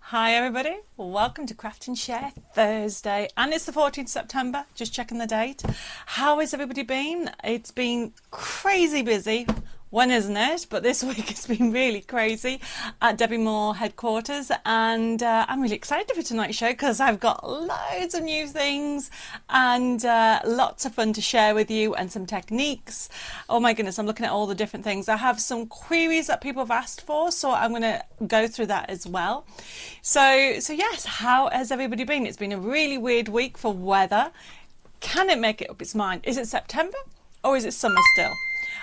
Hi everybody, welcome to Craft and Share Thursday, and it's the 14th September, just checking the date. How has everybody been? It's been crazy busy. When isn't it? But this week it's been really crazy at Debbi Moore headquarters, and I'm really excited for tonight's show because I've got loads of new things and lots of fun to share with you and some techniques. Oh my goodness, I'm looking at all the different things. I have some queries that people have asked for, so I'm going to go through that as well. So yes, how has everybody been? It's been a really weird week for weather. Can it make it up its mind? Is it September or is it summer still?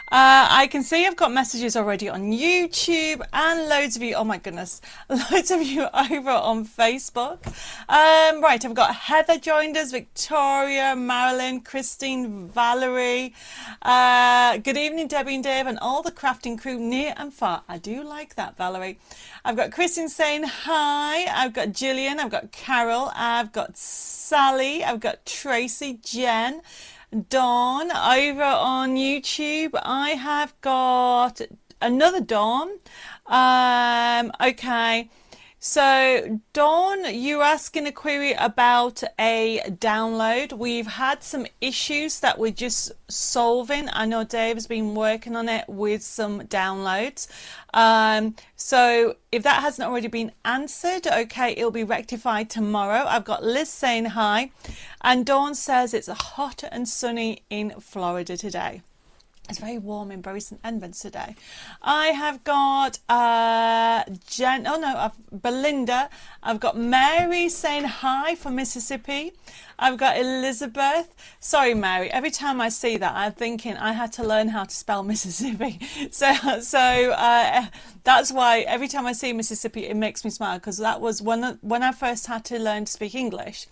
I can see I've got messages already on YouTube and loads of you, oh my goodness, loads of you over on Facebook. Right, I've got Heather joined us, Victoria, Marilyn, Christine, Valerie. Good evening, Debbie and Dave and all the crafting crew near and far. I do like that, Valerie. I've got Christine saying hi. I've got Gillian, I've got Carol, I've got Sally, I've got Tracy, Jen, Dawn over on YouTube. I have got another Dawn. Okay, so Dawn, you're asking a query about a download. We've had some issues that we're just solving. I know Dave's been working on it with some downloads. So if that hasn't already been answered, okay, it'll be rectified tomorrow. I've got Liz saying hi, and Dawn says it's hot and sunny in Florida today. It's very warm in Bury St Edmunds today. I have got Belinda. I've got Mary saying hi from Mississippi. I've got Elizabeth. Sorry, Mary. Every time I see that, I'm thinking I had to learn how to spell Mississippi. So that's why every time I see Mississippi, it makes me smile, because that was when I first had to learn to speak English,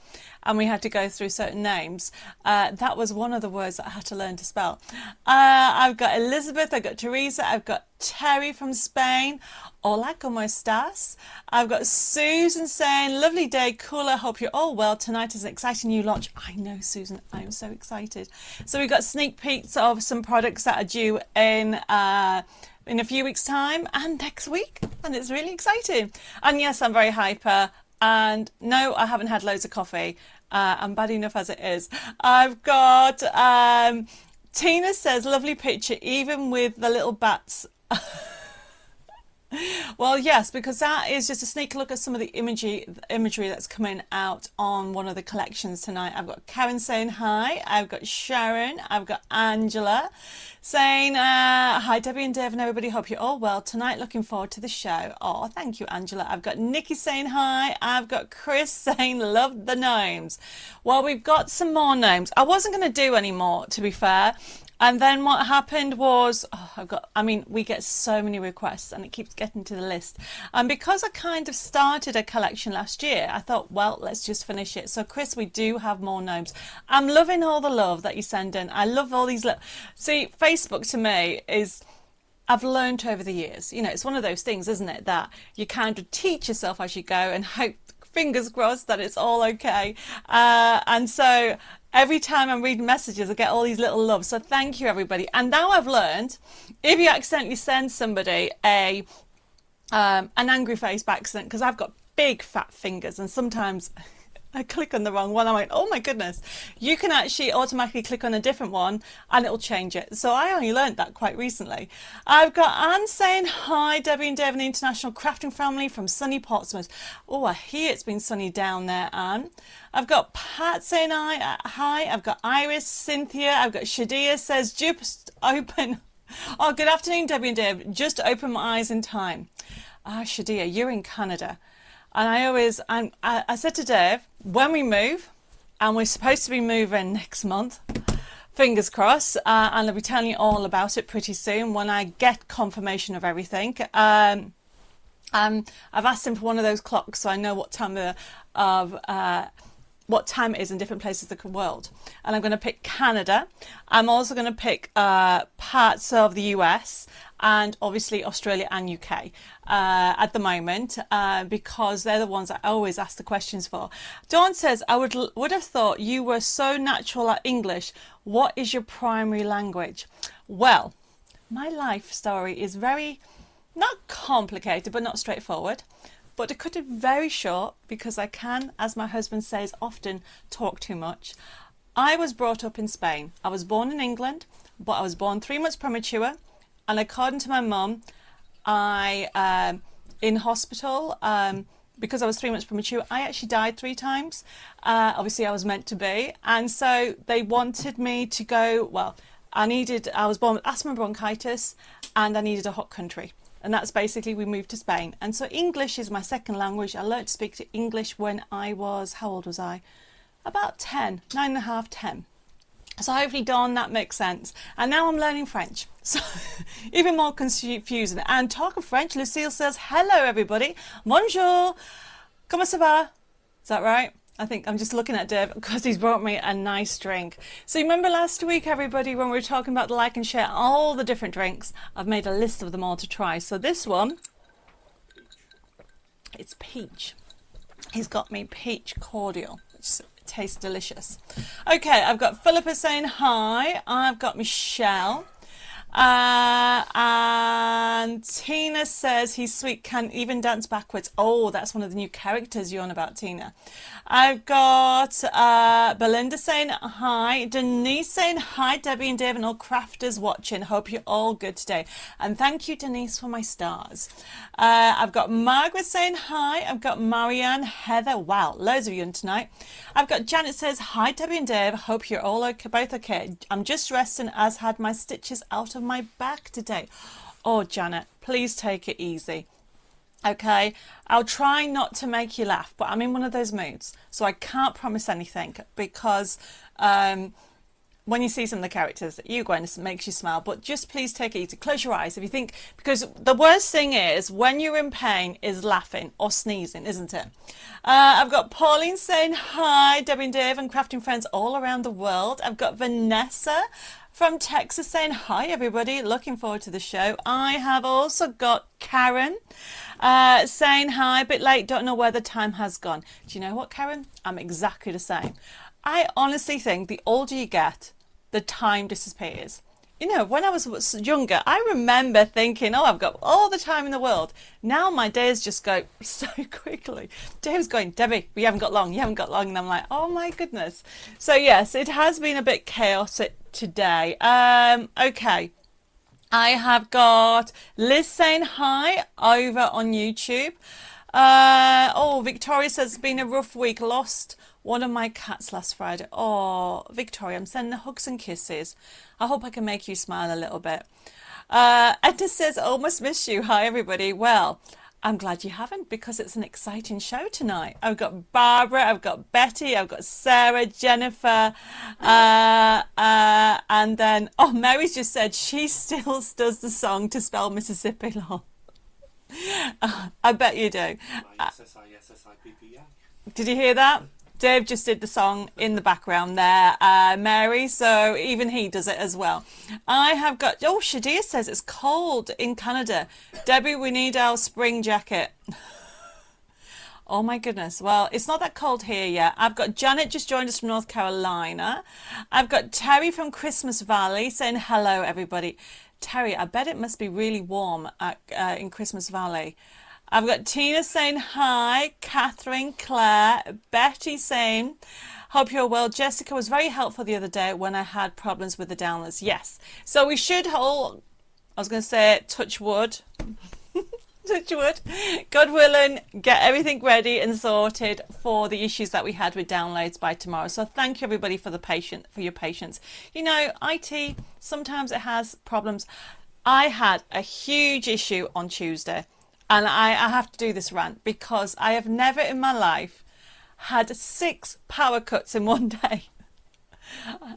and we had to go through certain names. That was one of the words that I had to learn to spell. I've got Elizabeth, I've got Teresa, I've got Terry from Spain. Hola, ¿cómo estás? I've got Susan saying, lovely day, cooler, hope you're all well. Tonight is an exciting new launch. I know, Susan, I am so excited. So we've got sneak peeks of some products that are due in a few weeks' time and next week, and it's really exciting. And yes, I'm very hyper. And no, I haven't had loads of coffee. I'm bad enough as it is. I've got Tina says, lovely picture, even with the little bats. Well, yes, because that is just a sneak look at some of the imagery that's coming out on one of the collections tonight. I've got Karen saying hi. I've got Sharon. I've got Angela saying hi, Debbie and Dave and everybody. Hope you're all well tonight. Looking forward to the show. Oh, thank you, Angela. I've got Nikki saying hi. I've got Chris saying love the gnomes. Well, we've got some more gnomes. I wasn't going to do any more, to be fair. And then what happened was, we get so many requests and it keeps getting to the list. And because I kind of started a collection last year, I thought, well, let's just finish it. So Chris, we do have more gnomes. I'm loving all the love that you send in. I love all these. See, Facebook to me is, I've learned over the years, it's one of those things, isn't it, that you kind of teach yourself as you go and hope, fingers crossed, that it's all okay. And so every time I'm reading messages, I get all these little loves. So thank you, everybody. And now I've learned, if you accidentally send somebody an angry face by accident, because I've got big fat fingers and sometimes I click on the wrong one. I went, oh my goodness, you can actually automatically click on a different one and it'll change it. So I only learned that quite recently. I've got Anne saying hi, Debbie and Dave and the International Crafting Family from sunny Portsmouth. Oh, I hear it's been sunny down there, Anne. I've got Pat saying hi. I've got Iris, Cynthia. I've got Shadia says, just open. Oh, good afternoon, Debbie and Dave. Just open my eyes in time. Shadia, you're in Canada. And I said to Dave, when we move, and we're supposed to be moving next month, fingers crossed, and I'll be telling you all about it pretty soon when I get confirmation of everything. I've asked him for one of those clocks so I know what time what time it is in different places of the world. And I'm going to pick Canada. I'm also going to pick parts of the US and obviously Australia and UK at the moment, because they're the ones I always ask the questions for. Dawn says, I would have thought you were so natural at English. What is your primary language? Well, my life story is very, not complicated, but not straightforward. But to cut it very short, because I can, as my husband says often, talk too much. I was brought up in Spain. I was born in England, but I was born 3 months premature. And according to my mum, I, in hospital, because I was 3 months premature, I actually died 3 times. Obviously, I was meant to be. And so they wanted me to go, well, I was born with asthma and bronchitis, and I needed a hot country. And that's basically, we moved to Spain. And so English is my second language. I learned to speak to English when I was, how old was I? About 10, 9 and a half, 10. So hopefully, Dawn, that makes sense. And now I'm learning French. So even more confusing. And talk of French, Lucille says, hello, everybody. Bonjour. Comment ça va? Is that right? I think I'm just looking at Dave because he's brought me a nice drink. So you remember last week, everybody, when we were talking about the like and share all the different drinks? I've made a list of them all to try. So this one, it's peach. He's got me peach cordial, which tastes delicious. Okay, I've got Philippa saying hi. I've got Michelle. And Tina says he's sweet, can even dance backwards. Oh, that's one of the new characters you're on about, Tina. I've got Belinda saying hi. Denise saying hi, Debbie and Dave and all crafters watching. Hope you're all good today. And thank you, Denise, for my stars. I've got Margaret saying hi. I've got Marianne, Heather. Wow, loads of you in tonight. I've got Janet says hi, Debbie and Dave. Hope you're all okay, both okay. I'm just resting as had my stitches out of my back today. Oh, Janet, please take it easy. Okay, I'll try not to make you laugh, but I'm in one of those moods, so I can't promise anything because when you see some of the characters, you're going to make you smile, but just please take it easy. Close your eyes if you think, because the worst thing is when you're in pain is laughing or sneezing, isn't it? I've got Pauline saying hi, Debbie and Dave and crafting friends all around the world. I've got Vanessa from Texas saying hi, everybody. Looking forward to the show. I have also got Karen saying hi, a bit late, don't know where the time has gone. Do you know what, Karen? I'm exactly the same. I honestly think the older you get, the time disappears. You know, when I was younger, I remember thinking, oh, I've got all the time in the world. Now my days just go so quickly. Dave's going, Debbie, we haven't got long, you haven't got long. And I'm like, oh my goodness. So yes, it has been a bit chaotic today. Okay. I have got Liz saying hi over on YouTube. Oh, Victoria says it's been a rough week. Lost one of my cats last Friday. Oh, Victoria, I'm sending hugs and kisses. I hope I can make you smile a little bit. Edna says, almost missed you. Hi, everybody. Well, I'm glad you haven't because it's an exciting show tonight. I've got Barbara, I've got Betty, I've got Sarah, Jennifer, and then, oh, Mary's just said she still does the song to spell Mississippi long. I bet you do. Did you hear that? Dave just did the song in the background there, Mary, so even he does it as well. I have got, oh, Shadia says it's cold in Canada. Debbie, we need our spring jacket. Oh my goodness. Well, it's not that cold here yet. I've got Janet just joined us from North Carolina. I've got Terry from Christmas Valley saying hello, everybody. Terry, I bet it must be really warm in Christmas Valley. I've got Tina saying hi, Catherine, Claire, Betty saying, hope you're well. Jessica was very helpful the other day when I had problems with the downloads. Yes. So we should hold, I was going to say touch wood, touch wood, God willing, get everything ready and sorted for the issues that we had with downloads by tomorrow. So thank you everybody for your patience. You know, IT, sometimes it has problems. I had a huge issue on Tuesday. And I have to do this rant because I have never in my life had 6 power cuts in one day.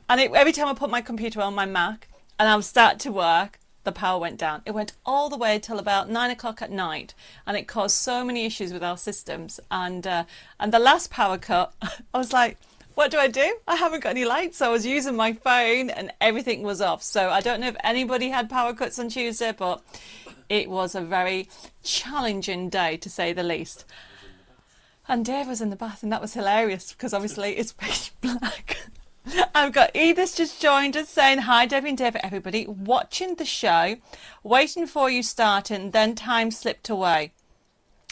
And every time I put my computer on my Mac and I would start to work, the power went down. It went all the way till about 9 o'clock at night, and it caused so many issues with our systems. And the last power cut, I was like, what do? I haven't got any lights. So I was using my phone and everything was off. So I don't know if anybody had power cuts on Tuesday, but it was a very challenging day, to say the least. And Dave was in the bath, and that was hilarious because obviously it's pitch black. I've got Edith just joined us saying hi, Debbie and Dave, everybody. Watching the show, waiting for you starting, then time slipped away.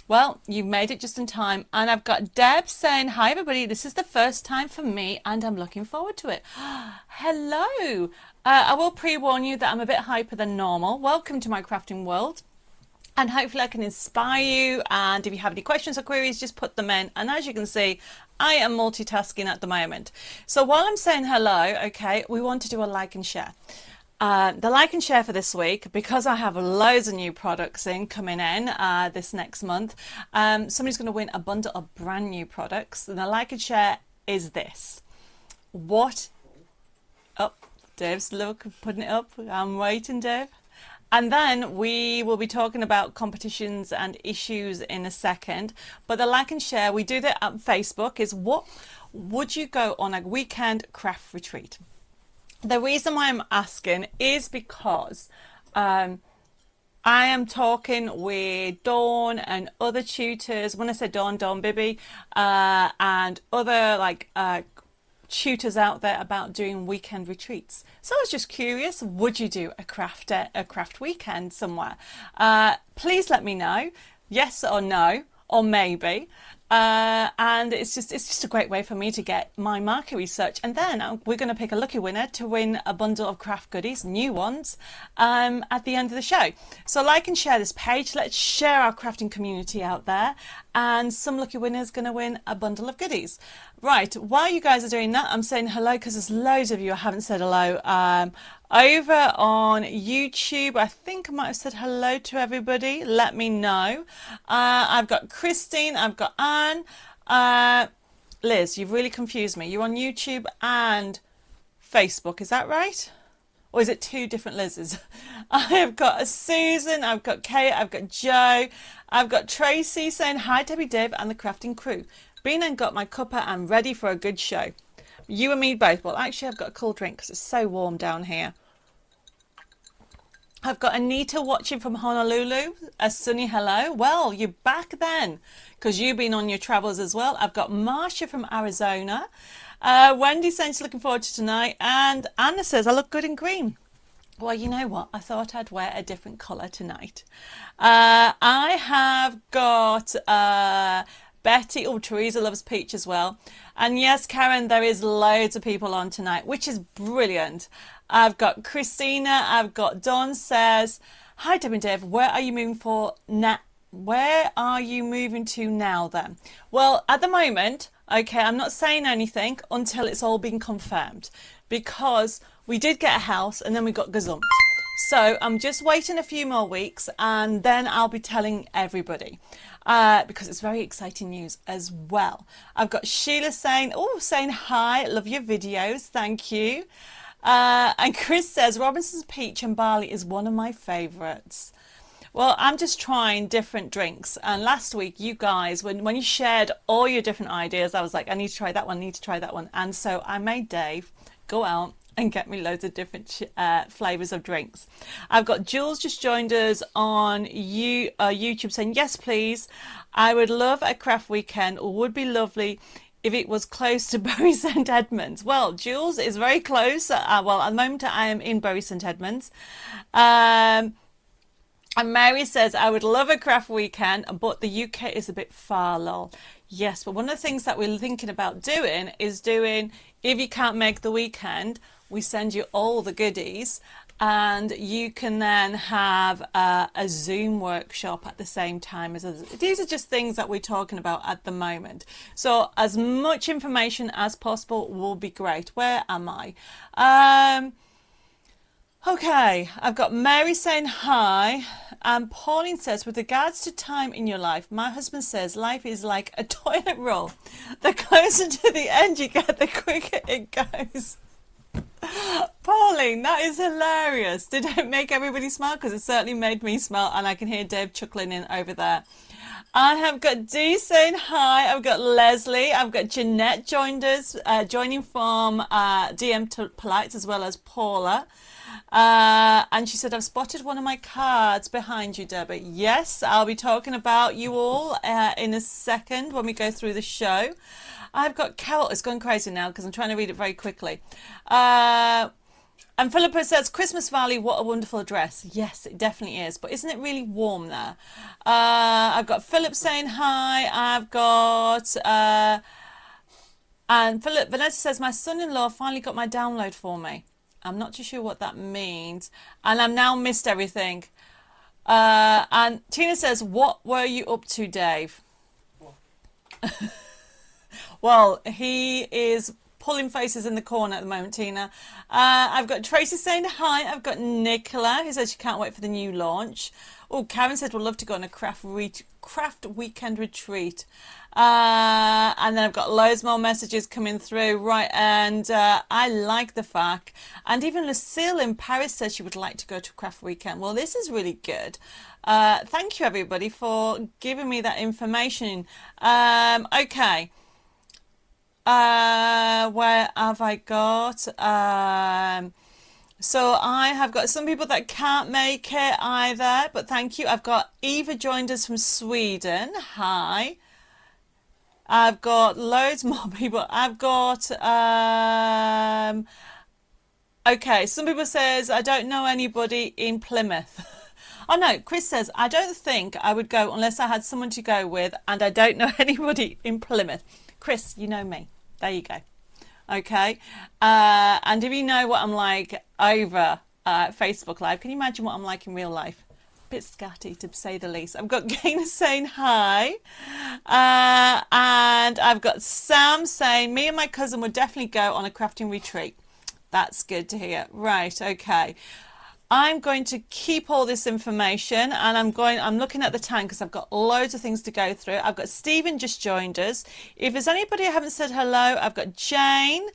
Well, you've made it just in time. And I've got Deb saying, hi everybody, this is the first time for me and I'm looking forward to it. Hello. I will pre-warn you that I'm a bit hyper than normal. Welcome to my crafting world. And hopefully I can inspire you. And if you have any questions or queries, just put them in. And as you can see, I am multitasking at the moment. So while I'm saying hello, okay, we want to do a like and share. The like and share for this week, because I have loads of new products coming in this next month, somebody's going to win a bundle of brand new products. And the like and share is this. What? Oh, Dave's putting it up. I'm waiting, Dave. And then we will be talking about competitions and issues in a second. But the like and share, we do that on Facebook, is what would you go on a weekend craft retreat? The reason why I'm asking is because I am talking with Dawn and other tutors. When I say Dawn, Debbi, and other tutors out there about doing weekend retreats. So I was just curious, would you do a craft weekend somewhere? Please let me know, yes or no, or maybe. And it's just a great way for me to get my market research, and then we're going to pick a lucky winner to win a bundle of craft goodies, new ones, at the end of the show. So like and share this page. Let's share our crafting community out there, and some lucky winners going to win a bundle of goodies. Right, while you guys are doing that, I'm saying hello because there's loads of you I haven't said hello. Over on YouTube, I think I might have said hello to everybody. Let me know. I've got Christine, I've got Anne. Liz, you've really confused me. You're on YouTube and Facebook, is that right? Or is it two different Liz's? I've got Susan, I've got Kate, I've got Joe, I've got Tracy saying hi, Debbie, Deb, and the crafting crew. Been and got my cuppa and ready for a good show. You and me both. Well, actually, I've got a cool drink because it's so warm down here. I've got Anita watching from Honolulu. A sunny hello. Well, you're back then because you've been on your travels as well. I've got Marsha from Arizona. Wendy saying she's looking forward to tonight. And Anna says, I look good in green. Well, you know what? I thought I'd wear a different colour tonight. I have got Betty. Oh, Teresa loves peach as well. And yes, Karen, there is loads of people on tonight, which is brilliant. I've got Christina. I've got Dawn says, hi, Deb and Dave. Where are you moving for now? Where are you moving to now then? Well, at the moment, okay, I'm not saying anything until it's all been confirmed, because we did get a house and then we got gazumped. So I'm just waiting a few more weeks and then I'll be telling everybody, because it's very exciting news as well. I've got Sheila saying hi, love your videos, thank you. And Chris says Robinson's peach and barley is one of my favourites. Well, I'm just trying different drinks, and last week you guys, when you shared all your different ideas, I was like, I need to try that one, and so I made Dave go out and get me loads of different flavours of drinks. I've got Jules just joined us on YouTube saying, yes please, I would love a craft weekend, or would be lovely if it was close to Bury St Edmunds. Well, Jules is very close. Well, at the moment I am in Bury St Edmunds. And Mary says, I would love a craft weekend, but the UK is a bit far, lol. Yes, but one of the things that we're thinking about doing is if you can't make the weekend, we send you all the goodies, and you can then have a Zoom workshop at the same time as us. These are just things that we're talking about at the moment. So as much information as possible will be great. Where am I? Okay, I've got Mary saying hi, and Pauline says, with regards to time in your life, my husband says life is like a toilet roll. The closer to the end you get, the quicker it goes. Pauline, that is hilarious. Did it make everybody smile? Because it certainly made me smile, and I can hear Dave chuckling in over there. I have got Dee saying hi. I've got Leslie. I've got Jeanette joined us, joining from DM Polites, as well as Paula. And she said, I've spotted one of my cards behind you, Debbie. Yes, I'll be talking about you all in a second when we go through the show. I've got Carol. It's going crazy now because I'm trying to read it very quickly. And Philippa says, Christmas Valley, what a wonderful address. Yes, it definitely is. But isn't it really warm there? I've got Philip saying hi. I've got... and Vanessa says, my son-in-law finally got my download for me. I'm not too sure what that means. And I've now missed everything. And Tina says, what were you up to, Dave? Well, he is pulling faces in the corner at the moment, Tina. I've got Tracy saying hi. I've got Nicola, who says she can't wait for the new launch. Oh, Karen said we'd love to go on a craft weekend retreat. And then I've got loads more messages coming through. Right, and I like the fact. And even Lucille in Paris says she would like to go to craft weekend. Well, this is really good. Thank you, everybody, for giving me that information. Okay. Where have I got? So I have got some people that can't make it either, but thank you. I've got Eva joined us from Sweden. Hi. I've got loads more people. I've got okay, some people says I don't know anybody in Plymouth. Oh no, Chris says I don't think I would go unless I had someone to go with, and I don't know anybody in Plymouth. Chris, you know me. There you go. Okay. And if you know what I'm like over Facebook Live, can you imagine what I'm like in real life? A bit scatty, to say the least. I've got Gaynor saying hi. And I've got Sam saying, me and my cousin would definitely go on a crafting retreat. That's good to hear. Right, okay. I'm going to keep all this information, and I'm looking at the time because I've got loads of things to go through. I've got Stephen just joined us. If there's anybody I haven't said hello, I've got Jane,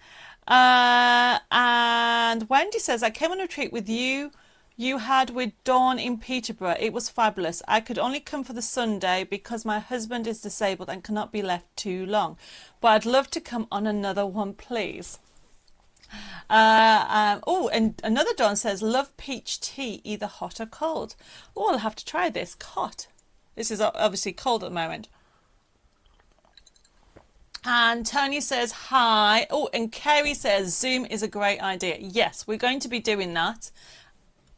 and Wendy says, I came on a retreat with you had with Dawn in Peterborough. It was fabulous. I could only come for the Sunday because my husband is disabled and cannot be left too long, but I'd love to come on another one, please. Oh, and another Dawn says, love peach tea, either hot or cold. Oh, I'll have to try this. Hot. This is obviously cold at the moment. And Tony says hi. Oh, and Kerry says Zoom is a great idea. Yes, we're going to be doing that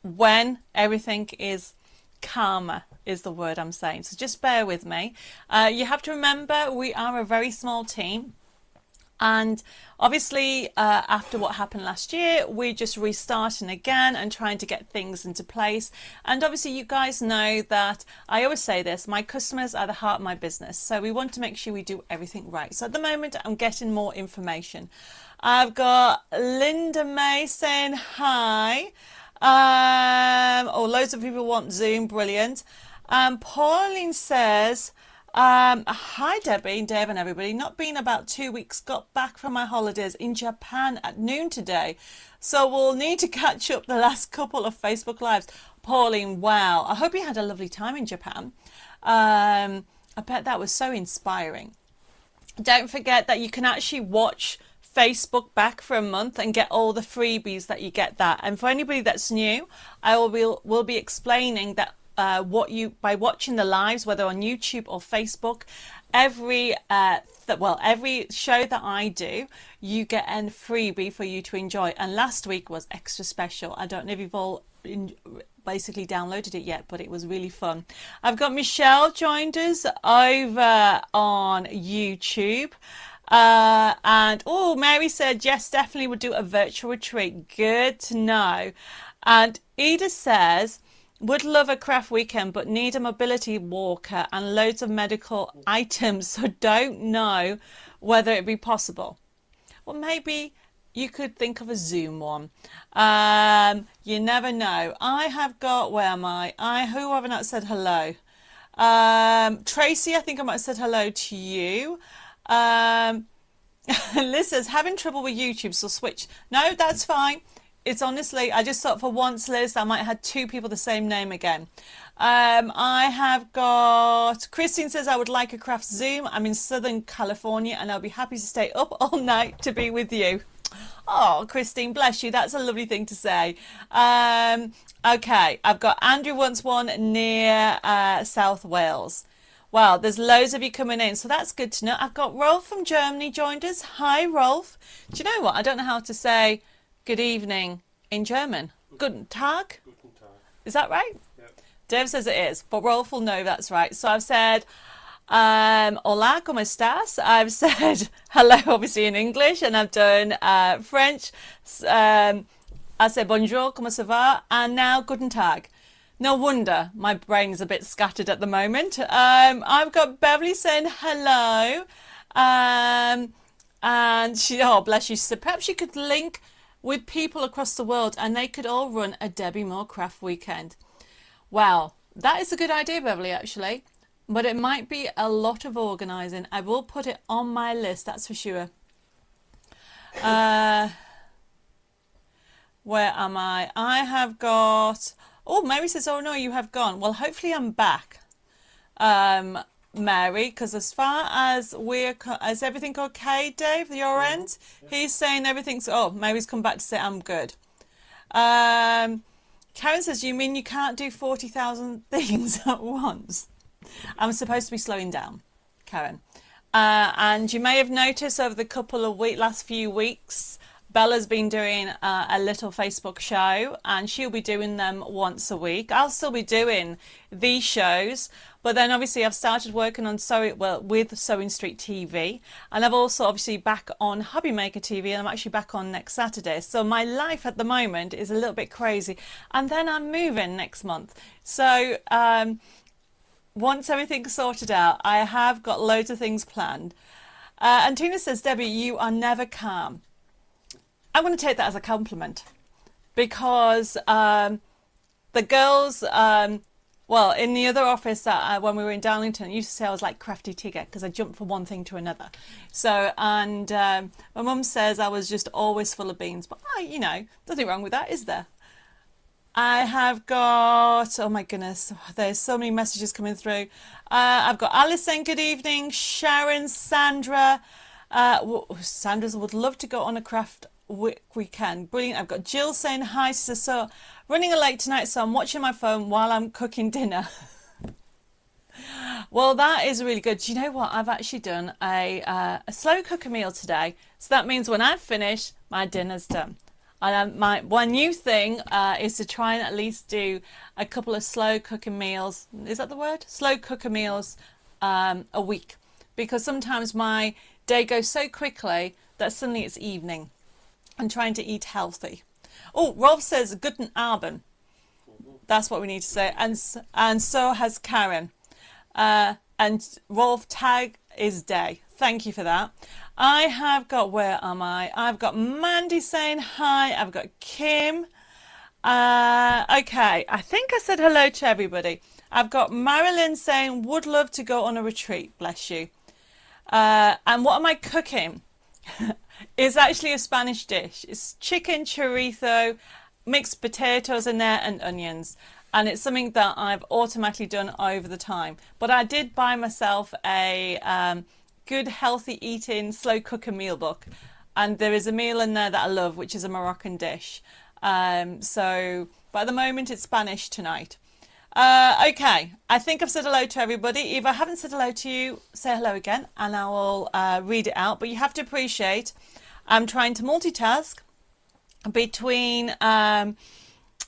when everything is calmer, is the word I'm saying. So just bear with me. You have to remember we are a very small team. And obviously, after what happened last year, we're just restarting again and trying to get things into place. And obviously, you guys know that I always say this, my customers are the heart of my business. So we want to make sure we do everything right. So at the moment, I'm getting more information. I've got Linda May saying hi. Oh, loads of people want Zoom. Brilliant. Pauline says... hi Debbie and Dave and everybody. Not been about 2 weeks, got back from my holidays in Japan at noon today, so we'll need to catch up the last couple of Facebook Lives. Pauline, wow, I hope you had a lovely time in Japan. I bet that was so inspiring. Don't forget that you can actually watch Facebook back for a month and get all the freebies that you get that. And for anybody that's new, I will be explaining that by watching the lives, whether on YouTube or Facebook, every show that I do, you get a freebie for you to enjoy. And last week was extra special. I don't know if you've all basically downloaded it yet, but it was really fun. I've got Michelle joined us over on YouTube. And oh, Mary said yes, definitely would do a virtual retreat. Good to know. And Edith says, would love a craft weekend, but need a mobility walker and loads of medical items, so don't know whether it'd be possible. Well, maybe you could think of a Zoom one. You never know. I have got, where am I? Who have I not said hello? Tracy, I think I might have said hello to you. Liz says, having trouble with YouTube, so switch. No, that's fine. It's honestly, I just thought for once, Liz, I might have had two people the same name again. I have got, Christine says, I would like a craft Zoom. I'm in Southern California and I'll be happy to stay up all night to be with you. Oh, Christine, bless you. That's a lovely thing to say. Okay, I've got Andrew wants one near South Wales. Wow, there's loads of you coming in, so that's good to know. I've got Rolf from Germany joined us. Hi, Rolf. Do you know what? I don't know how to say good evening in German? Guten Tag? Guten Tag. Is that right? Yep. Dave says it is, but Rolf will know that's right. So I've said, hola, ¿cómo estás? I've said hello, obviously in English, and I've done French. I said bonjour, ¿cómo ça va? And now guten Tag. No wonder my brain's a bit scattered at the moment. I've got Beverly saying hello. And she, oh, bless you, she said perhaps you could link with people across the world and they could all run a Debbie Moore craft weekend. Wow, that is a good idea, Beverly, actually. But it might be a lot of organising. I will put it on my list, that's for sure. Where am I? I have got... Oh, Mary says, oh no, you have gone. Well, hopefully I'm back, Mary, because as far as is everything okay, Dave, your end? Yeah. He's saying everything's... Oh, Mary's come back to say I'm good. Karen says, you mean you can't do 40,000 things at once? I'm supposed to be slowing down, Karen. And you may have noticed over the last few weeks, Bella's been doing a little Facebook show, and she'll be doing them once a week. I'll still be doing these shows, but then obviously I've started working on with Sewing Street TV, and I've also obviously back on Hobby Maker TV, and I'm actually back on next Saturday. So my life at the moment is a little bit crazy, and then I'm moving next month. So once everything's sorted out, I have got loads of things planned. And Tina says, Debbie, you are never calm. I'm going to take that as a compliment, because the girls, well, in the other office when we were in Darlington, I used to say I was like Crafty Tigger because I jumped from one thing to another. So, and my mum says I was just always full of beans, but you know, nothing wrong with that, is there? I have got, oh my goodness, there's so many messages coming through. I've got Alice saying good evening, Sharon, Sandra. Sandra's would love to go on a craft weekend. Brilliant. I've got Jill saying hi. She says, so running late tonight, so I'm watching my phone while I'm cooking dinner. Well, that is really good. Do you know what? I've actually done a slow cooker meal today. So that means when I've finished, my dinner's done. And my one new thing is to try and at least do a couple of slow cooking meals. Is that the word? Slow cooker meals a week. Because sometimes my day goes so quickly that suddenly it's evening. I'm trying to eat healthy. Oh, Rolf says guten Abend. That's what we need to say. And so has Karen. And Rolf tag is day. Thank you for that. I have got, where am I? I've got Mandy saying hi. I've got Kim. Okay, I think I said hello to everybody. I've got Marilyn saying would love to go on a retreat. Bless you. And what am I cooking? It's actually a Spanish dish. It's chicken chorizo, mixed potatoes in there and onions. And it's something that I've automatically done over the time. But I did buy myself a good healthy eating slow cooker meal book. And there is a meal in there that I love, which is a Moroccan dish. But at the moment it's Spanish tonight. Okay, I think I've said hello to everybody. If I haven't said hello to you, say hello again and I will read it out. But you have to appreciate I'm trying to multitask between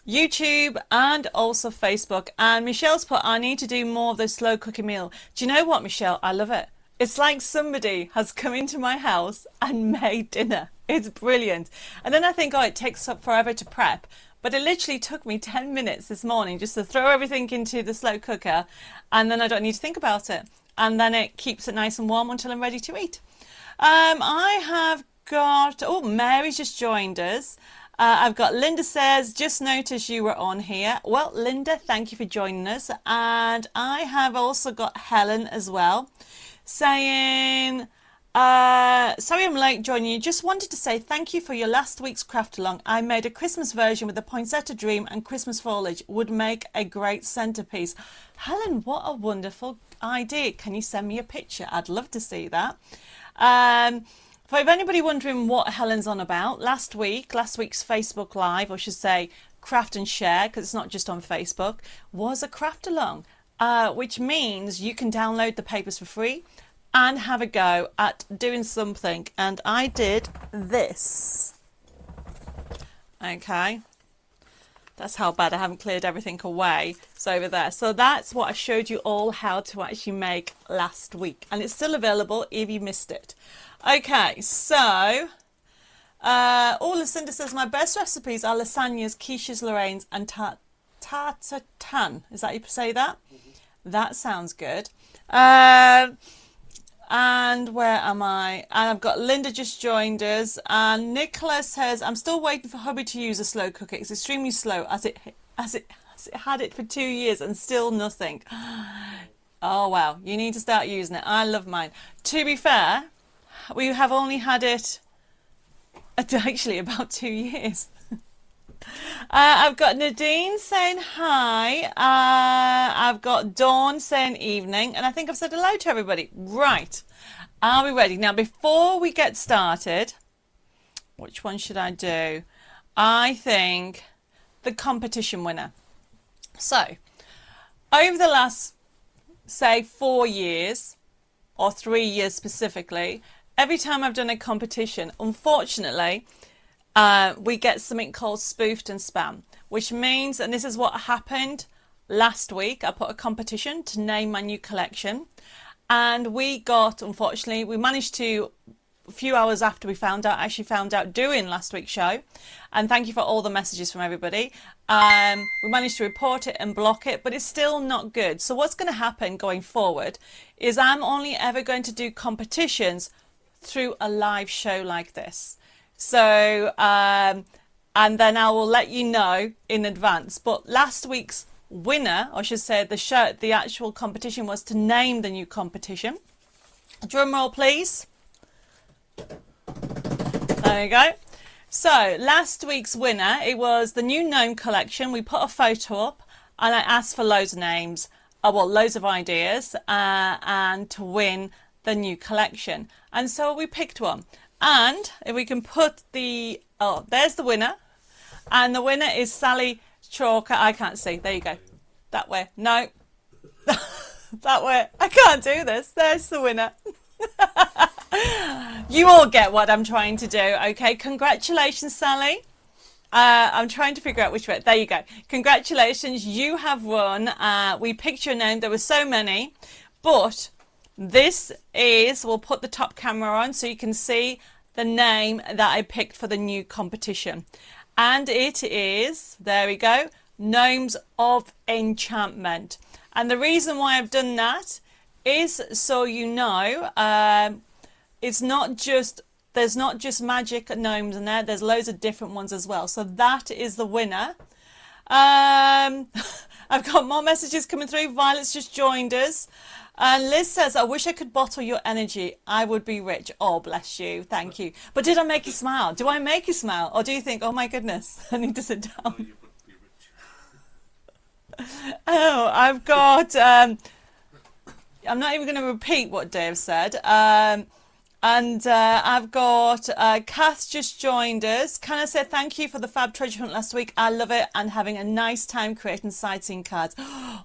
YouTube and also Facebook. And Michelle's put, I need to do more of those slow cooking meal. Do you know what, Michelle? I love it. It's like somebody has come into my house and made dinner. It's brilliant. And then I think, oh, it takes up forever to prep. But it literally took me 10 minutes this morning just to throw everything into the slow cooker, and then I don't need to think about it. And then it keeps it nice and warm until I'm ready to eat. I have got, oh, Mary's just joined us. I've got Linda says, just noticed you were on here. Well, Linda, thank you for joining us. And I have also got Helen as well saying, sorry I'm late joining you. Just wanted to say thank you for your last week's craft along. I made a Christmas version with the poinsettia dream and Christmas foliage. Would make a great centerpiece. Helen, what a wonderful idea. Can you send me a picture? I'd love to see that. For if anybody wondering what Helen's on about, last week's Facebook Live, or I should say craft and share, because it's not just on Facebook, was a craft along, which means you can download the papers for free and have a go at doing something. And I did this. Okay, That's how bad I haven't cleared everything away. It's over there. So that's what I showed you all how to actually make last week. And it's still available if you missed it. Okay, so... Lucinda says, my best recipes are lasagnas, quiches, Lorraine's, and tartatan. Is that how you say that? Mm-hmm. That sounds good. And where am I? And I've got Linda just joined us. And Nicola says, I'm still waiting for hubby to use a slow cooker. It's extremely slow as it had it for 2 years and still nothing. Oh, wow. You need to start using it. I love mine. To be fair, we have only had it actually about 2 years. I've got Nadine saying hi. I've got Dawn saying evening. And I think I've said hello to everybody. Right. Are we ready? Now, before we get started, which one should I do? I think the competition winner. So, over the last, say, 4 years, or 3 years specifically, every time I've done a competition, unfortunately, we get something called spoofed and spam, which means, and this is what happened last week, I put a competition to name my new collection, and we got, unfortunately, we managed to, a few hours after we found out doing last week's show, and thank you for all the messages from everybody, we managed to report it and block it, but it's still not good. So what's going to happen going forward is I'm only ever going to do competitions through a live show like this. So, and then I will let you know in advance. But last week's winner, or I should say the actual competition was to name the new competition. Drum roll, please. There we go. So, last week's winner, it was the new gnome collection. We put a photo up and I asked for loads of names, loads of ideas, and to win the new collection. And so we picked one. And if we can put there's the winner. And the winner is Sally Chalker. I can't see. There you go. That way. No. That way. I can't do this. There's the winner. You all get what I'm trying to do. Okay. Congratulations, Sally. I'm trying to figure out which way. There you go. Congratulations. You have won. We picked your name. There were so many. But this is, we'll put the top camera on so you can see the name that I picked for the new competition. And it is, there we go, Gnomes of Enchantment. And the reason why I've done that is so you know, it's not just, there's not just magic gnomes in there, there's loads of different ones as well. So that is the winner. I've got more messages coming through. Violet's just joined us. And Liz says, I wish I could bottle your energy. I would be rich. Oh, bless you. Thank you. But did I make you smile? Do I make you smile? Or do you think, oh my goodness, I need to sit down? No, you would be rich. Oh, I've got, I'm not even going to repeat what Dave said. I've got Kath just joined us. Can I say thank you for the fab treasure hunt last week? I love it and having a nice time creating sightseeing cards.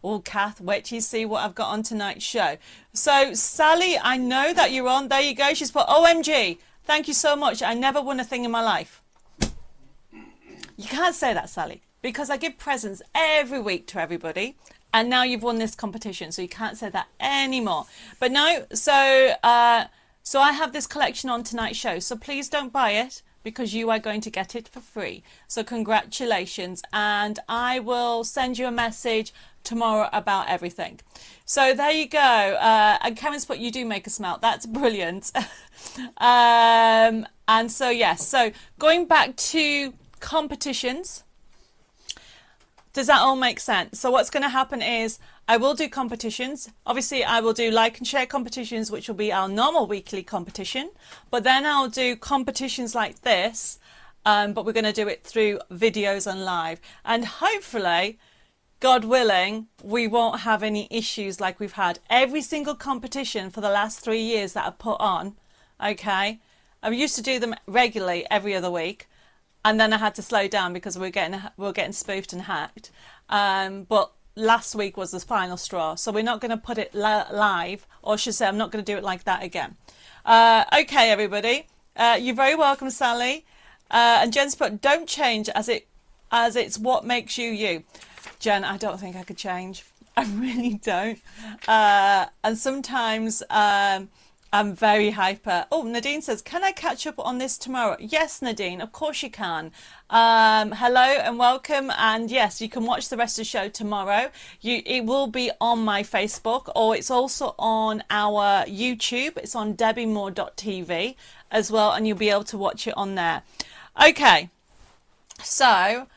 Oh, Kath, wait till you see what I've got on tonight's show. So, Sally, I know that you're on. There you go. She's put, OMG, thank you so much. I never won a thing in my life. You can't say that, Sally, because I give presents every week to everybody. And now you've won this competition, so you can't say that anymore. But no, so I have this collection on tonight's show, so please don't buy it because you are going to get it for free. So congratulations, and I will send you a message tomorrow about everything. So there you go. And Karen's put, you do make a smile. That's brilliant. And so, yes, so going back to competitions, does that all make sense? So what's going to happen is I will do competitions. Obviously, I will do like and share competitions, which will be our normal weekly competition. But then I'll do competitions like this, but we're going to do it through videos and live. And hopefully, God willing, we won't have any issues like we've had. Every single competition for the last 3 years that I've put on, okay? I used to do them regularly every other week. And then I had to slow down because we were getting spoofed and hacked. But last week was the final straw. So we're not going to put it live, or I should say I'm not going to do it like that again. Okay, everybody. You're very welcome, Sally. And Jen's put, don't change as it as it's what makes you you. Jen, I don't think I could change. I really don't. And sometimes I'm very hyper. Oh, Nadine says, can I catch up on this tomorrow? Yes, Nadine, of course you can. Hello and welcome. And yes, you can watch the rest of the show tomorrow. It will be on my Facebook, or it's also on our YouTube. It's on debbymore.tv as well, and you'll be able to watch it on there. Okay, so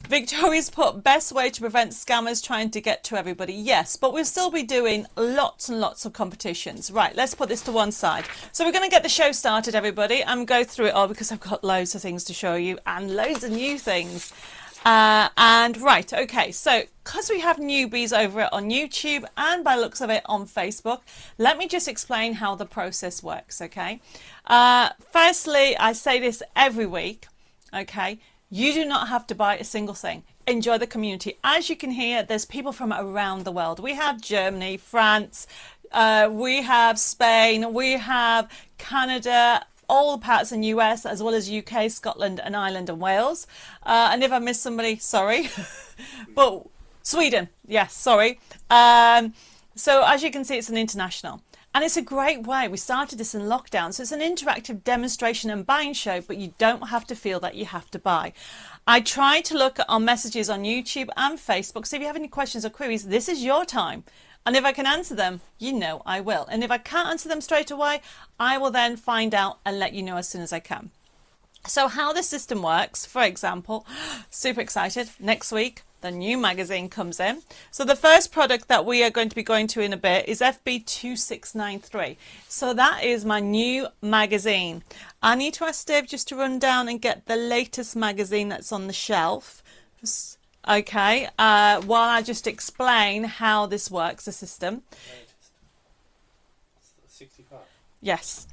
Victoria's put best way to prevent scammers trying to get to everybody. Yes, but we'll still be doing lots and lots of competitions. Right, let's put this to one side. So we're going to get the show started, everybody, and go through it all because I've got loads of things to show you and loads of new things. And right, okay, so because we have newbies over it on YouTube and by looks of it on Facebook, let me just explain how the process works, okay? Firstly, I say this every week, okay? You do not have to buy a single thing. Enjoy the community. As you can hear, there's people from around the world. We have Germany, France, we have Spain, we have Canada, all parts in US, as well as UK, Scotland and Ireland and Wales. And if I missed somebody, sorry. But Sweden, yes, sorry. So as you can see, it's an international. And it's a great way. We started this in lockdown. So it's an interactive demonstration and buying show, but you don't have to feel that you have to buy. I try to look at our messages on YouTube and Facebook. So if you have any questions or queries, this is your time. And if I can answer them, you know I will. And if I can't answer them straight away, I will then find out and let you know as soon as I can. So how the system works, for example, super excited, next week, the new magazine comes in. So the first product that we are going to be going to in a bit is FB2693. So that is my new magazine. I need to ask Dave just to run down and get the latest magazine that's on the shelf. Okay, while I just explain how this works, the system. 65. Yes.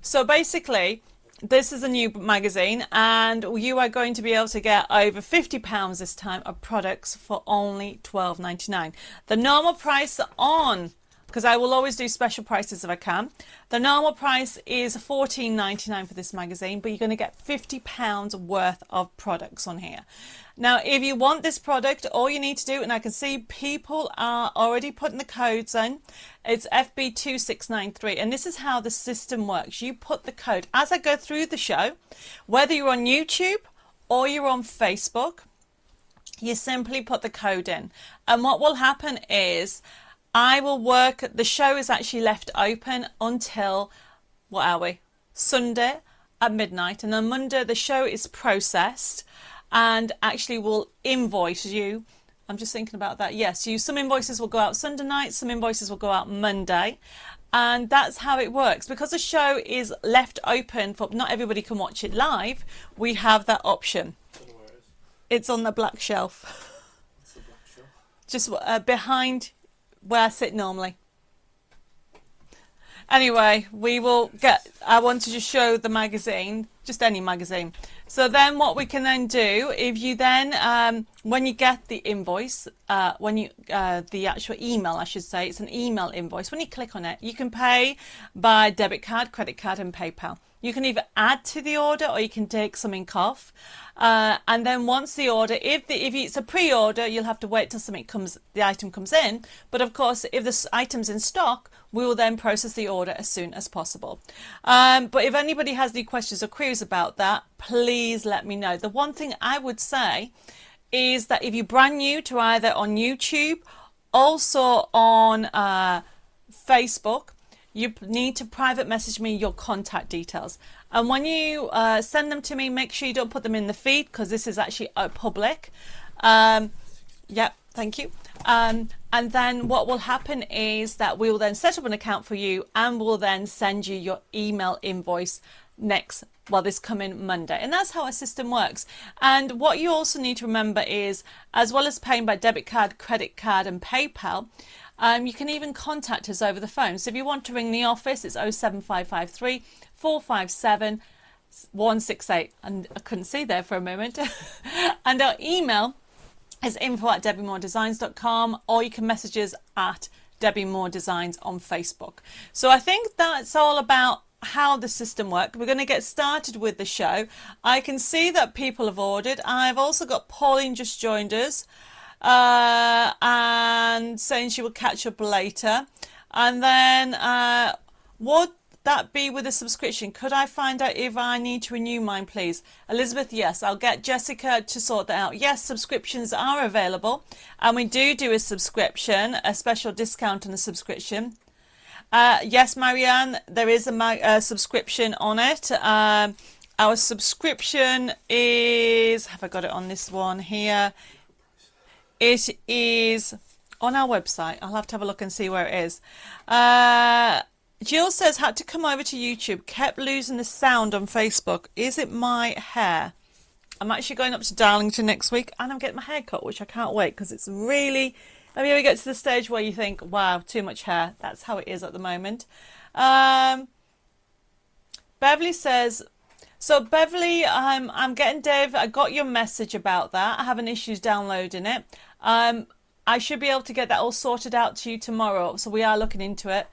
So basically, this is a new magazine, and you are going to be able to get over £50 this time of products for only £12.99. The normal price on, because I will always do special prices if I can, the normal price is £14.99 for this magazine, but you're going to get £50 worth of products on here. Now, if you want this product, all you need to do, and I can see people are already putting the codes in, it's FB2693, and this is how the system works. You put the code. As I go through the show, whether you're on YouTube or you're on Facebook, you simply put the code in. And what will happen is I will work, the show is actually left open until, what are we? Sunday at midnight, and on Monday the show is processed and actually will invoice you. I'm just thinking about that. Yes, some invoices will go out Sunday night, some invoices will go out Monday. And that's how it works. Because the show is left open for not everybody can watch it live, we have that option. It's on the black shelf. What's the black shelf? Just behind where I sit normally. Anyway, I want to just show the magazine, just any magazine. So then what we can then do, if you then, when you get the invoice, the actual email, I should say, it's an email invoice. When you click on it, you can pay by debit card, credit card and PayPal. You can either add to the order or you can take something off. And then once the order, if it's a pre-order, you'll have to wait till the item comes in. But of course, if the item's in stock, we will then process the order as soon as possible. But if anybody has any questions or queries about that, please let me know. The one thing I would say is that if you're brand new to either on YouTube, also on Facebook, you need to private message me your contact details. And when you send them to me, make sure you don't put them in the feed because this is actually public. Yep, thank you. And then what will happen is that we will then set up an account for you and we'll then send you your email invoice this coming Monday. And that's how our system works. And what you also need to remember is, as well as paying by debit card, credit card and PayPal, you can even contact us over the phone. So if you want to ring the office, it's 07553 457 168. And I couldn't see there for a moment. And our email is info@debbimoredesigns.com, or you can message us at Debbie Moore Designs on Facebook. So I think that's all about how the system works. We're going to get started with the show. I can see that people have ordered. I've also got Pauline just joined us and saying she will catch up later. And then would that be with a subscription? Could I find out if I need to renew mine, please? Elizabeth, yes. I'll get Jessica to sort that out. Yes, subscriptions are available. And we do a subscription, a special discount on the subscription. Yes, Marianne, there is a subscription on it. Our subscription is, have I got it on this one here? It is on our website. I'll have to have a look and see where it is. Jill says, had to come over to YouTube, kept losing the sound on Facebook. Is it my hair? I'm actually going up to Darlington next week and I'm getting my hair cut, which I can't wait because it's really, I mean, we get to the stage where you think, wow, too much hair. That's how it is at the moment. Beverly says, so Beverly, I'm getting Dave, I got your message about that. I'm having issues downloading it. I should be able to get that all sorted out to you tomorrow. So we are looking into it.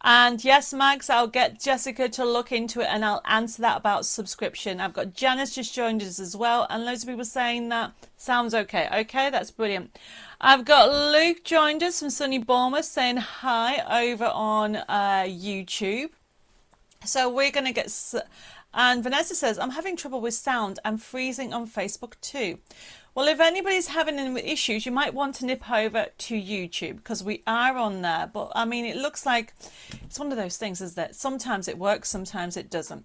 And yes, Max, I'll get Jessica to look into it and I'll answer that about subscription. I've got Janice just joined us as well. And loads of people saying that sounds okay. Okay, that's brilliant. I've got Luke joined us from Sunny Bournemouth saying hi over on YouTube. So we're going to get... And Vanessa says, I'm having trouble with sound and freezing on Facebook too. Well, if anybody's having any issues, you might want to nip over to YouTube because we are on there. But I mean, it looks like it's one of those things, is that sometimes it works, sometimes it doesn't.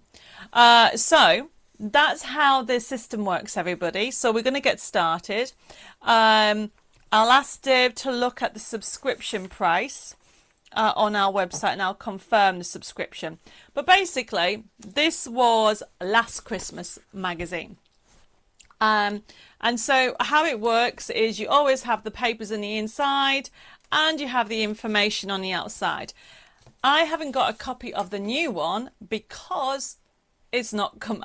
So that's how the system works, everybody. So we're going to get started. I'll ask Dave to look at the subscription price on our website and I'll confirm the subscription. But basically, this was last Christmas magazine. And so how it works is you always have the papers on the inside and you have the information on the outside. I haven't got a copy of the new one because it's not come.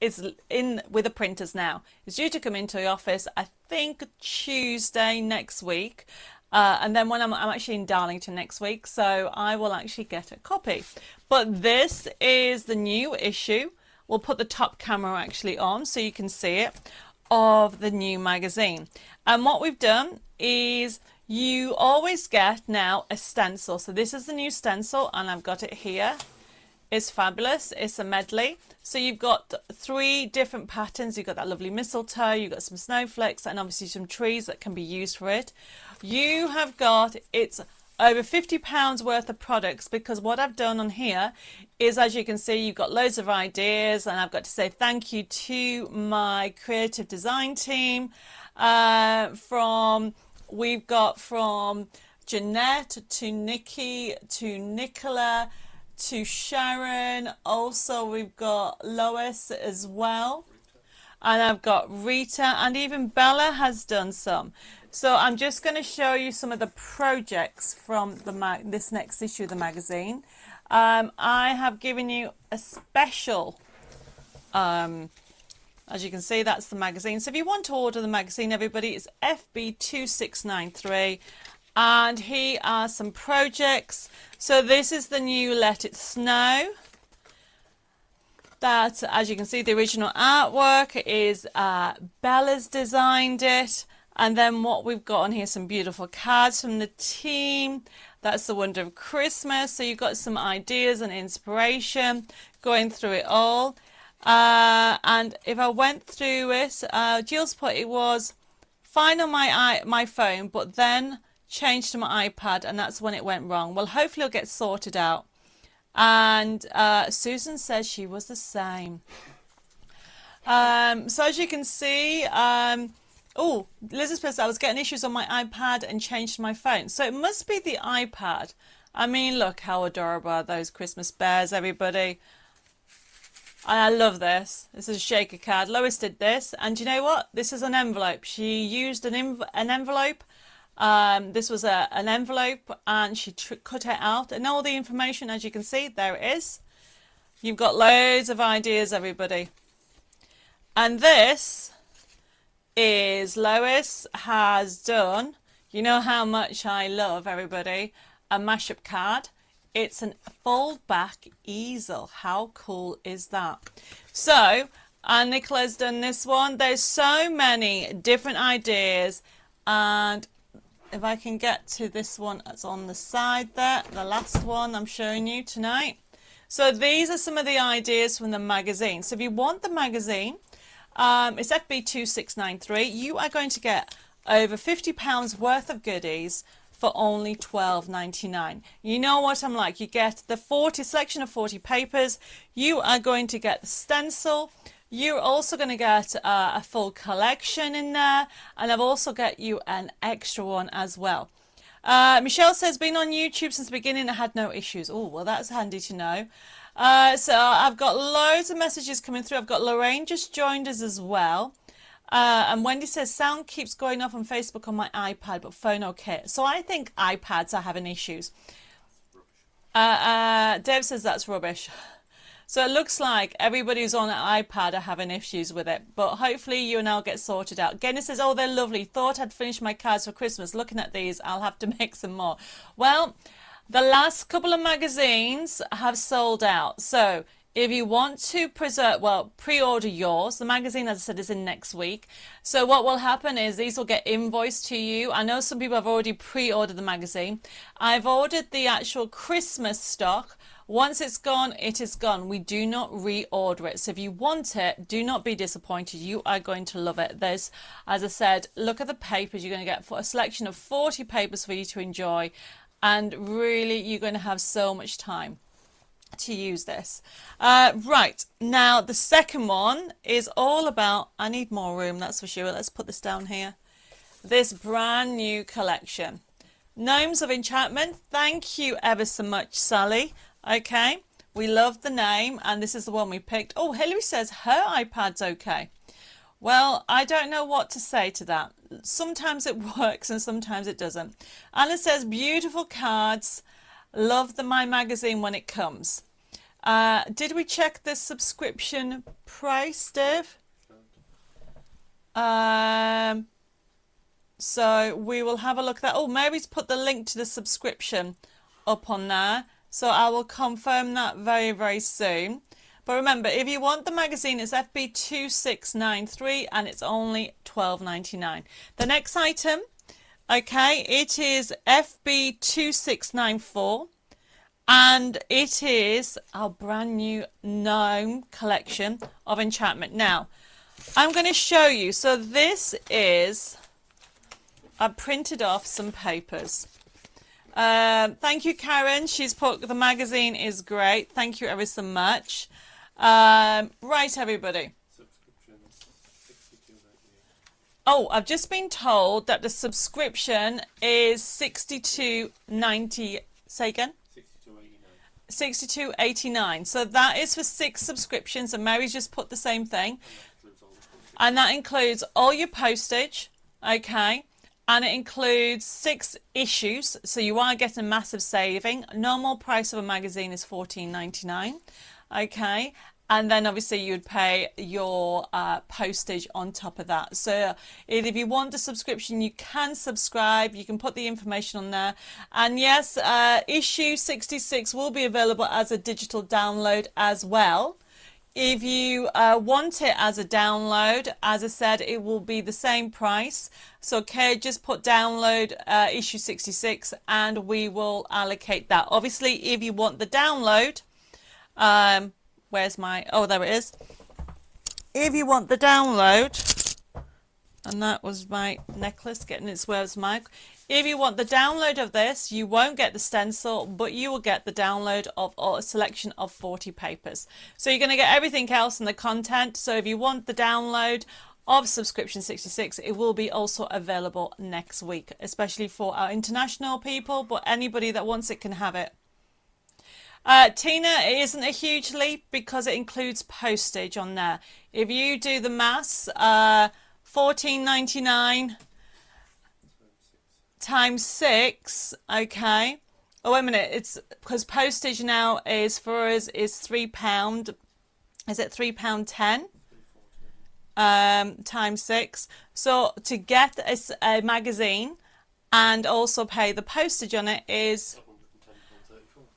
It's in with the printers now. It's due to come into the office, I think Tuesday next week. And then when I'm actually in Darlington next week, so I will actually get a copy. But this is the new issue. We'll put the top camera actually on so you can see it, of the new magazine. And what we've done is you always get now a stencil. So this is the new stencil and I've got it here. It's fabulous. It's a medley. So you've got 3 different patterns. You've got that lovely mistletoe, you've got some snowflakes and obviously some trees that can be used for it. You have got, it's over £50 worth of products, because what I've done on here is, as you can see, you've got loads of ideas, and I've got to say thank you to my creative design team. We've got from Jeanette to Nikki to Nicola to Sharon. Also we've got Lois as well, and I've got Rita, and even Bella has done some. So I'm just going to show you some of the projects from this next issue of the magazine. I have given you a special, as you can see, that's the magazine. So if you want to order the magazine, everybody, it's FB2693. And here are some projects. So this is the new Let It Snow. That, as you can see, the original artwork is Bella's designed it. And then what we've got on here, some beautiful cards from the team. That's the Wonder of Christmas. So you've got some ideas and inspiration going through it all. And if I went through it, Jill's put it was fine on my phone, but then changed to my iPad, and that's when it went wrong. Well, hopefully it'll get sorted out. And Susan says she was the same. So as you can see, oh, Elizabeth says I was getting issues on my iPad and changed to my phone. So it must be the iPad. I mean, look how adorable are those Christmas bears, everybody. And I love this. This is a shaker card. Lois did this. And you know what? This is an envelope. She used an envelope. This was an envelope, and she cut it out. And all the information, as you can see, there it is. You've got loads of ideas, everybody. And this is Lois has done, you know how much I love, everybody, a mashup card It's a fold back easel. How cool is that? So, and Nicola's done this one. There's so many different ideas, and if I can get to this one that's on the side there, the last one I'm showing you tonight. So these are some of the ideas from the magazine. So if you want the magazine, it's FB2693. You are going to get over £50 worth of goodies for only $12.99. You know what I'm like. You get the selection of 40 papers. You are going to get the stencil. You're also going to get a full collection in there, and I've also got you an extra one as well. Michelle says, been on YouTube since the beginning, I had no issues. Oh, well, that's handy to know. So I've got loads of messages coming through. I've got Lorraine just joined us as well. And Wendy says, sound keeps going off on Facebook on my iPad, but phone okay. So I think iPads are having issues. Dave says that's rubbish. So it looks like everybody who's on an iPad are having issues with it, but hopefully you and I'll get sorted out. Genny says, oh, they're lovely. Thought I'd finished my cards for Christmas. Looking at these, I'll have to make some more. Well, the last couple of magazines have sold out. So if you want to pre-order yours, the magazine, as I said, is in next week. So what will happen is these will get invoiced to you. I know some people have already pre-ordered the magazine. I've ordered the actual Christmas stock. Once it's gone, it is gone. We do not reorder it. So if you want it, do not be disappointed. You are going to love it. There's, as I said, look at the papers. You're going to get a selection of 40 papers for you to enjoy. And really, you're going to have so much time to use this. Right, now the second one is all about, I need more room, that's for sure. Let's put this down here. This brand new collection. Gnomes of Enchantment. Thank you ever so much, Sally. Okay, we love the name, and this is the one we picked. Oh, Hilary says her iPad's okay. Well, I don't know what to say to that. Sometimes it works and sometimes it doesn't. Anna says, beautiful cards. Love my magazine when it comes. Did we check the subscription price, Dave? So we will have a look at that. Oh, Mary's put the link to the subscription up on there. So I will confirm that very, very soon. But remember, if you want the magazine, it's FB2693 and it's only $12.99. The next item, okay, it is FB2694 and it is our brand new gnome collection of enchantment. Now, I'm going to show you. So this is, I printed off some papers. Thank you, Karen. She's put the magazine is great. Thank you ever so much. Right, everybody. Oh, I've just been told that the subscription is $62.90. Say again? $62.89. So that is for 6 subscriptions, and Mary's just put the same thing. And that includes all your postage, okay? And it includes 6 issues, so you are getting a massive saving. Normal price of a magazine is $14.99, okay? And then obviously you'd pay your postage on top of that. So if you want a subscription, you can subscribe. You can put the information on there. And yes, issue 66 will be available as a digital download as well. If you want it as a download, as I said, it will be the same price. So okay, just put download issue 66 and we will allocate that. Obviously, if you want the download, where's my, oh, there it is. If you want the download, and that was my necklace getting its where's my, if you want the download of this, you won't get the stencil, but you will get the download of a selection of 40 papers. So you're going to get everything else in the content. So if you want the download of subscription 66, it will be also available next week, especially for our international people, but anybody that wants it can have it. Tina, it isn't a huge leap because it includes postage on there. If you do the maths, $14.99 times 6, okay. Oh, wait a minute, it's because postage now is for us is £3. Is it £3.10? Times 6. So to get a magazine and also pay the postage on it is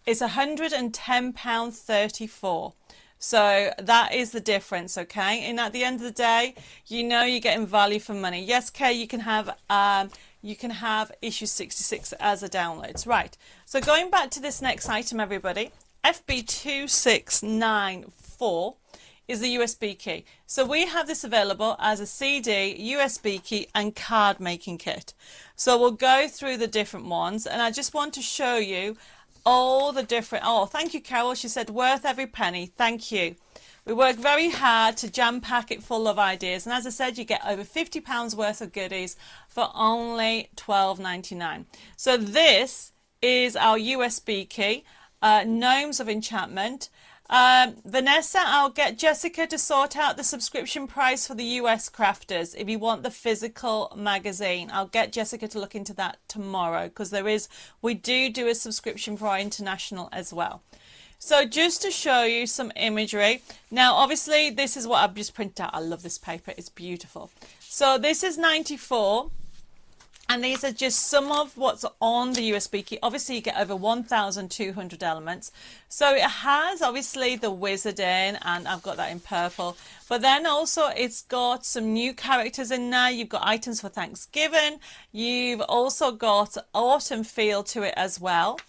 It's £110.34. So that is the difference, okay? And at the end of the day, you know you're getting value for money. Yes, Kay, you can have issue 66 as a download. Right. So going back to this next item, everybody, FB2694 is the USB key. So we have this available as a CD, USB key and card making kit. So we'll go through the different ones, and I just want to show you all the different, oh, thank you, Carol. She said, worth every penny. Thank you. We work very hard to jam pack it full of ideas. And as I said, you get over £50 worth of goodies for only £12.99. So this is our USB key, Gnomes of Enchantment. Vanessa, I'll get Jessica to sort out the subscription price for the US crafters if you want the physical magazine. I'll get Jessica to look into that tomorrow, because we do a subscription for our international as well. So just to show you some imagery. Now obviously this is what I've just printed out. I love this paper, it's beautiful. So this is 94. And these are just some of what's on the USB key. Obviously, you get over 1,200 elements. So it has, obviously, the wizard in, and I've got that in purple. But then also, it's got some new characters in there. You've got items for Thanksgiving. You've also got autumn feel to it as well.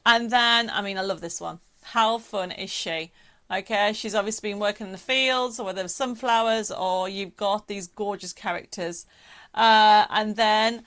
And then, I mean, I love this one. How fun is she? Okay, she's obviously been working in the fields, or whether it's sunflowers, or you've got these gorgeous characters. And then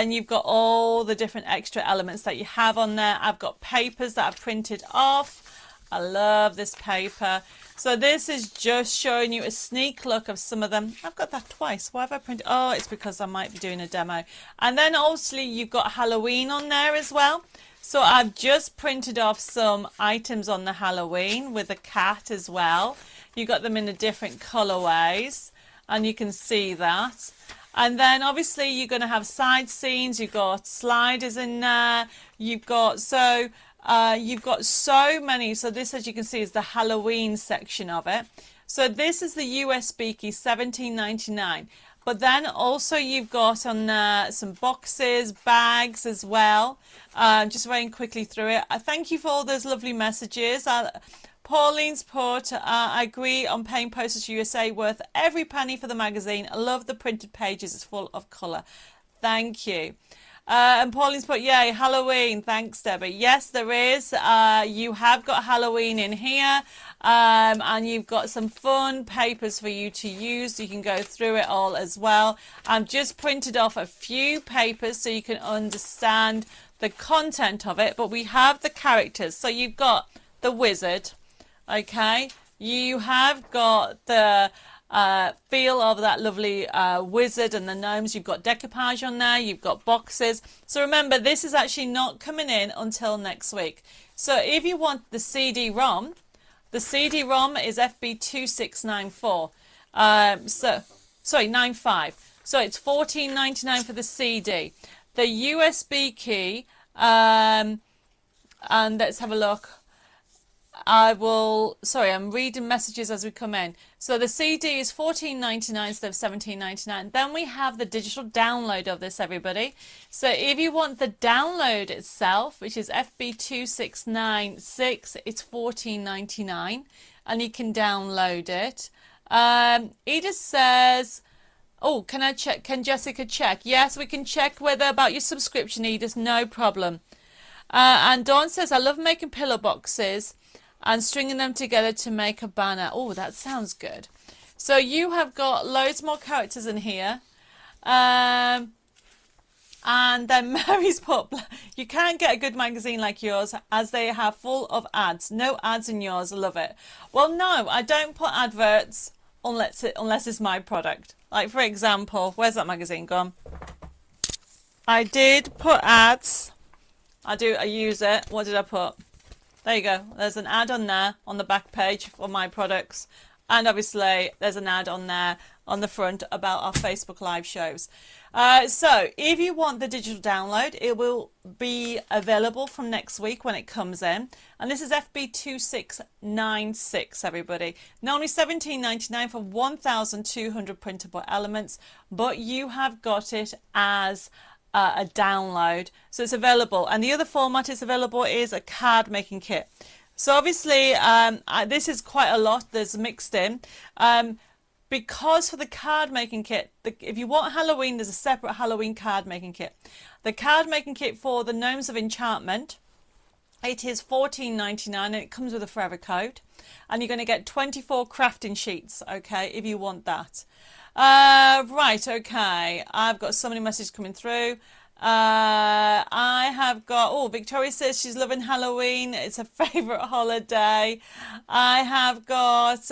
you've got all the different extra elements that you have on there. I've got papers that I've printed off. I love this paper. So this is just showing you a sneak look of some of them. I've got that twice. Why have I printed? Oh, it's because I might be doing a demo. And then obviously you've got Halloween on there as well. So I've just printed off some items on the Halloween with a cat as well. You've got them in the different colorways, and you can see that. And then obviously you're going to have side scenes. You've got sliders in there. You've got so many. So this, as you can see, is the Halloween section of it. So this is the USB key, $17.99. But then also you've got on there some boxes, bags as well. Just running quickly through it. Thank you for all those lovely messages. Pauline's put, I agree on paying Postage USA, worth every penny for the magazine. I love the printed pages, it's full of colour. Thank you. And Pauline's put, yay, Halloween. Thanks, Debbie. Yes, there is. You have got Halloween in here. And you've got some fun papers for you to use. You can go through it all as well. I've just printed off a few papers so you can understand the content of it. But we have the characters. So you've got the wizard. Okay, you have got the feel of that lovely wizard and the gnomes. You've got decoupage on there. You've got boxes. So remember, this is actually not coming in until next week. So if you want the CD-ROM, the CD-ROM is FB2694. Sorry, 95. So it's $14.99 for the CD. The USB key, and let's have a look. I'm reading messages as we come in. So the CD is $14.99 instead of $17.99. Then we have the digital download of this, everybody. So if you want the download itself, which is FB2696, it's $14.99, and you can download it. Edith says, oh, can I check? Can Jessica check? Yes, we can check whether about your subscription, Edith, no problem. And Dawn says, I love making pillow boxes and stringing them together to make a banner. Oh, that sounds good. So you have got loads more characters in here. And then Mary's put, you can't get a good magazine like yours as they have full of ads. No ads in yours. Love it. Well, no, I don't put adverts unless it's my product. Like, for example, where's that magazine gone? I did put ads. I use it. What did I put? There you go. There's an ad on there on the back page for my products. And obviously there's an ad on there on the front about our Facebook Live shows. So if you want the digital download, it will be available from next week when it comes in. And this is FB2696, everybody. Not only $17.99 for 1,200 printable elements, but you have got it as a download. So it's available. And the other format it's available is a card making kit. So obviously this is quite a lot that's mixed in. Because for the card making kit, if you want Halloween, there's a separate Halloween card making kit. The card making kit for the Gnomes of Enchantment, it is $14.99 and it comes with a forever code. And you're going to get 24 crafting sheets, okay, if you want that. Right, okay. I've got so many messages coming through. I have got, oh, Victoria says she's loving Halloween. It's her favourite holiday. I have got,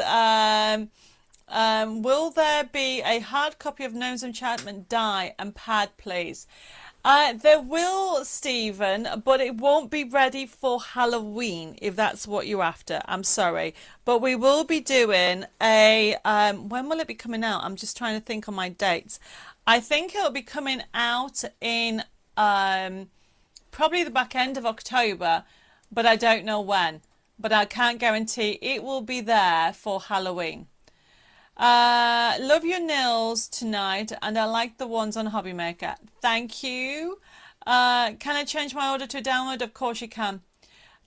will there be a hard copy of Gnomes of Enchantment die and pad, please? There will, Stephen, but it won't be ready for Halloween, if that's what you're after. I'm sorry. But we will be doing a, when will it be coming out? I'm just trying to think on my dates. I think it'll be coming out in probably the back end of October, but I don't know when. But I can't guarantee it will be there for Halloween. Love your nails tonight, and I like the ones on Hobby Maker. Thank you. Can I change my order to a download? Of course you can.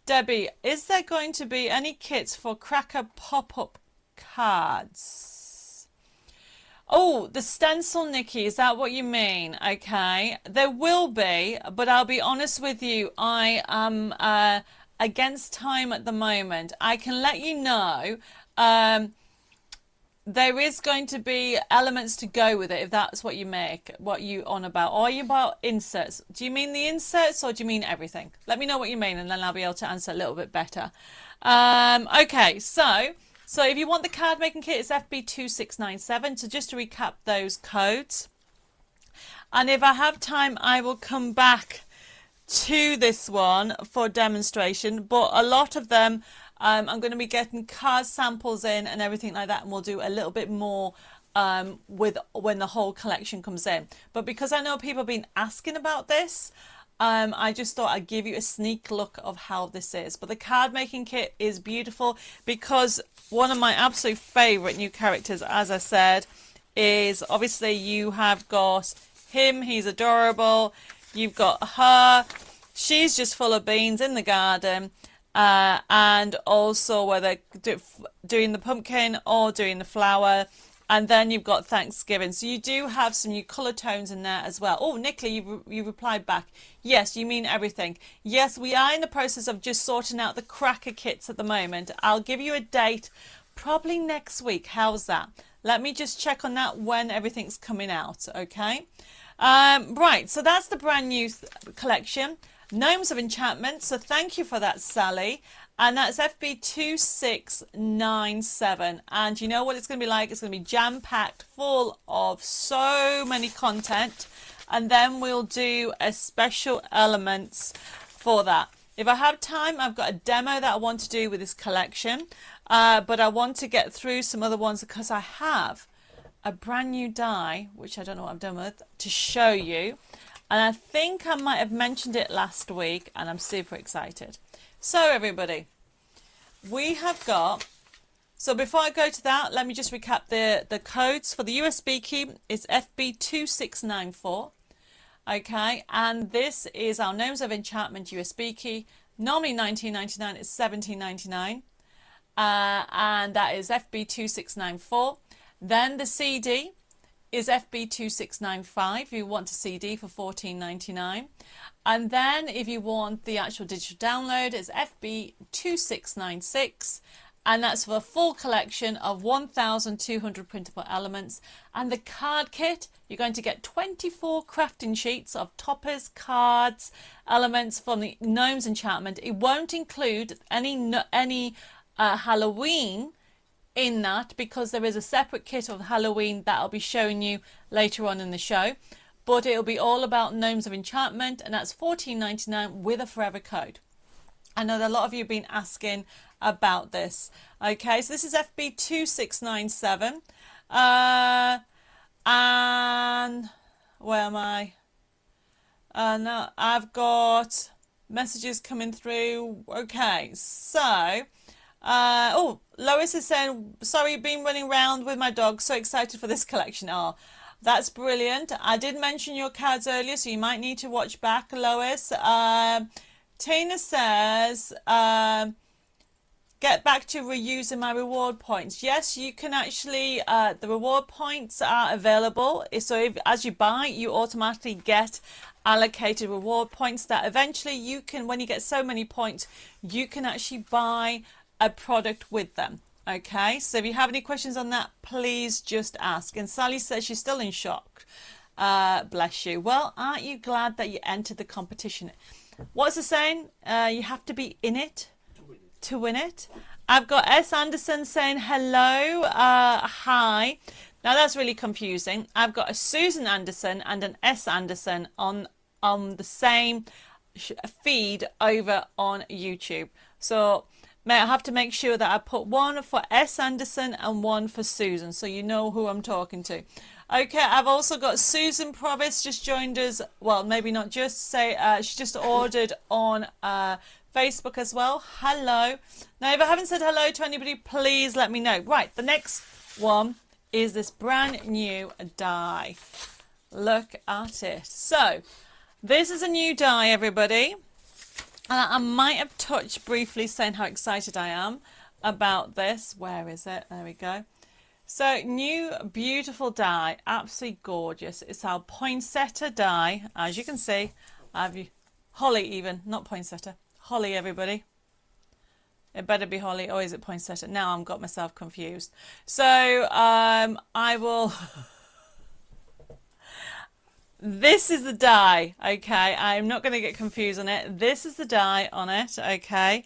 Debbie, is there going to be any kits for Cracker pop-up cards? Oh, the stencil, Nikki, is that what you mean? Okay, there will be, but I'll be honest with you, I am against time at the moment. I can let you know there is going to be elements to go with it, if that's what you make, what you on about. Or are you about inserts? Do you mean the inserts or do you mean everything? Let me know what you mean and then I'll be able to answer a little bit better. Okay, so if you want the card making kit, it's FB2697. So just to recap those codes. And if I have time, I will come back to this one for demonstration. But a lot of them, I'm going to be getting card samples in and everything like that, and we'll do a little bit more with when the whole collection comes in. But because I know people have been asking about this, I just thought I'd give you a sneak look of how this is. But the card making kit is beautiful because one of my absolute favourite new characters, as I said, is obviously you have got him, he's adorable. You've got her, she's just full of beans in the garden. And also whether doing the pumpkin or doing the flower. And then you've got Thanksgiving. So you do have some new colour tones in there as well. Oh, Nicola, you replied back. Yes, you mean everything. Yes, we are in the process of just sorting out the cracker kits at the moment. I'll give you a date probably next week. How's that? Let me just check on that when everything's coming out, okay? Right, so that's the brand new collection. Gnomes of Enchantment, so thank you for that, Sally. And that's FB2697. And you know what it's going to be like? It's going to be jam-packed full of so many content. And then we'll do a special elements for that. If I have time, I've got a demo that I want to do with this collection. But I want to get through some other ones because I have a brand new die, which I don't know what I've done with, to show you. And I think I might have mentioned it last week, and I'm super excited. So everybody, we have got, so before I go to that, let me just recap the codes. For the USB key, it's FB2694. Okay, and this is our Gnomes of Enchantment USB key. Normally $19.99, it's $17.99. And that is FB2694. Then the CD is FB2695 if you want a CD for $14.99. And then if you want the actual digital download, it's FB2696, and that's for a full collection of 1,200 printable elements. And the card kit, you're going to get 24 crafting sheets of toppers, cards, elements from the Gnomes Enchantment. It won't include any Halloween in that, because there is a separate kit of Halloween that I'll be showing you later on in the show, but it'll be all about Gnomes of Enchantment, and that's $14.99 with a forever code. I know that a lot of you have been asking about this. Okay, so this is FB2697, and where am I? No, I've got messages coming through. Okay, so oh, Lois is saying, sorry, been running around with my dog, so excited for this collection. Oh, That's brilliant. I did mention your cards earlier, so you might need to watch back, Lois. Tina says, get back to reusing my reward points. Yes, you can actually, the reward points are available. So as you buy, you automatically get allocated reward points that eventually you can, when you get so many points, you can actually buy a product with them. Okay, so if you have any questions on that, please just ask. And Sally says she's still in shock. Bless you. Well, aren't you glad that you entered the competition? What's the saying? You have to be in it to win it. I've got S. Anderson saying hello. Hi. Now that's really confusing. I've got a Susan Anderson and an S. Anderson on the same feed over on YouTube. So I have to make sure that I put one for S. Anderson and one for Susan, so you know who I'm talking to. Okay, I've also got Susan Provis just joined us. Well, maybe not just, say she just ordered on Facebook as well. Hello. Now, if I haven't said hello to anybody, please let me know. Right, the next one is this brand new die. Look at it. So, this is a new die, everybody. I might have touched briefly saying how excited I am about this. Where is it? There we go. So, new beautiful die. Absolutely gorgeous. It's our poinsettia die. As you can see, holly even, not poinsettia. Holly, everybody. It better be holly. Or is it poinsettia? Now I've got myself confused. So, I will... This is the die, okay? I'm not going to get confused on it. This is the die on it, okay?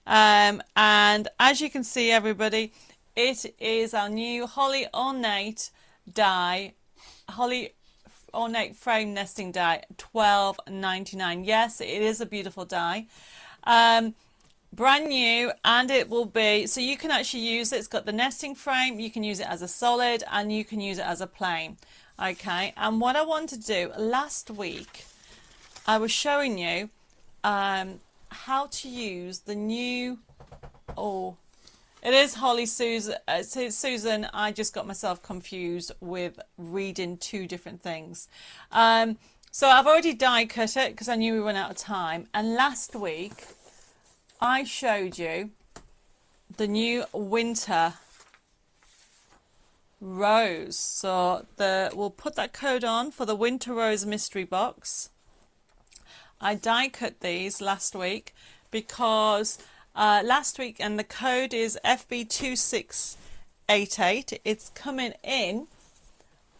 And as you can see, everybody, it is our new Holly Ornate die, Holly Ornate frame nesting die, $12.99. Yes, it is a beautiful die. Brand new, and it will be, so you can actually use it. It's got the nesting frame, you can use it as a solid, and you can use it as a plain. Okay, and what I want to do, last week I was showing you how to use the new, it is Holly Susan. Susan, I just got myself confused with reading two different things. So I've already die cut it because I knew we ran out of time. And last week I showed you the new winter rose. So we'll put that code on for the winter rose mystery box. I die cut these last week because last week, and the code is FB2688. It's coming in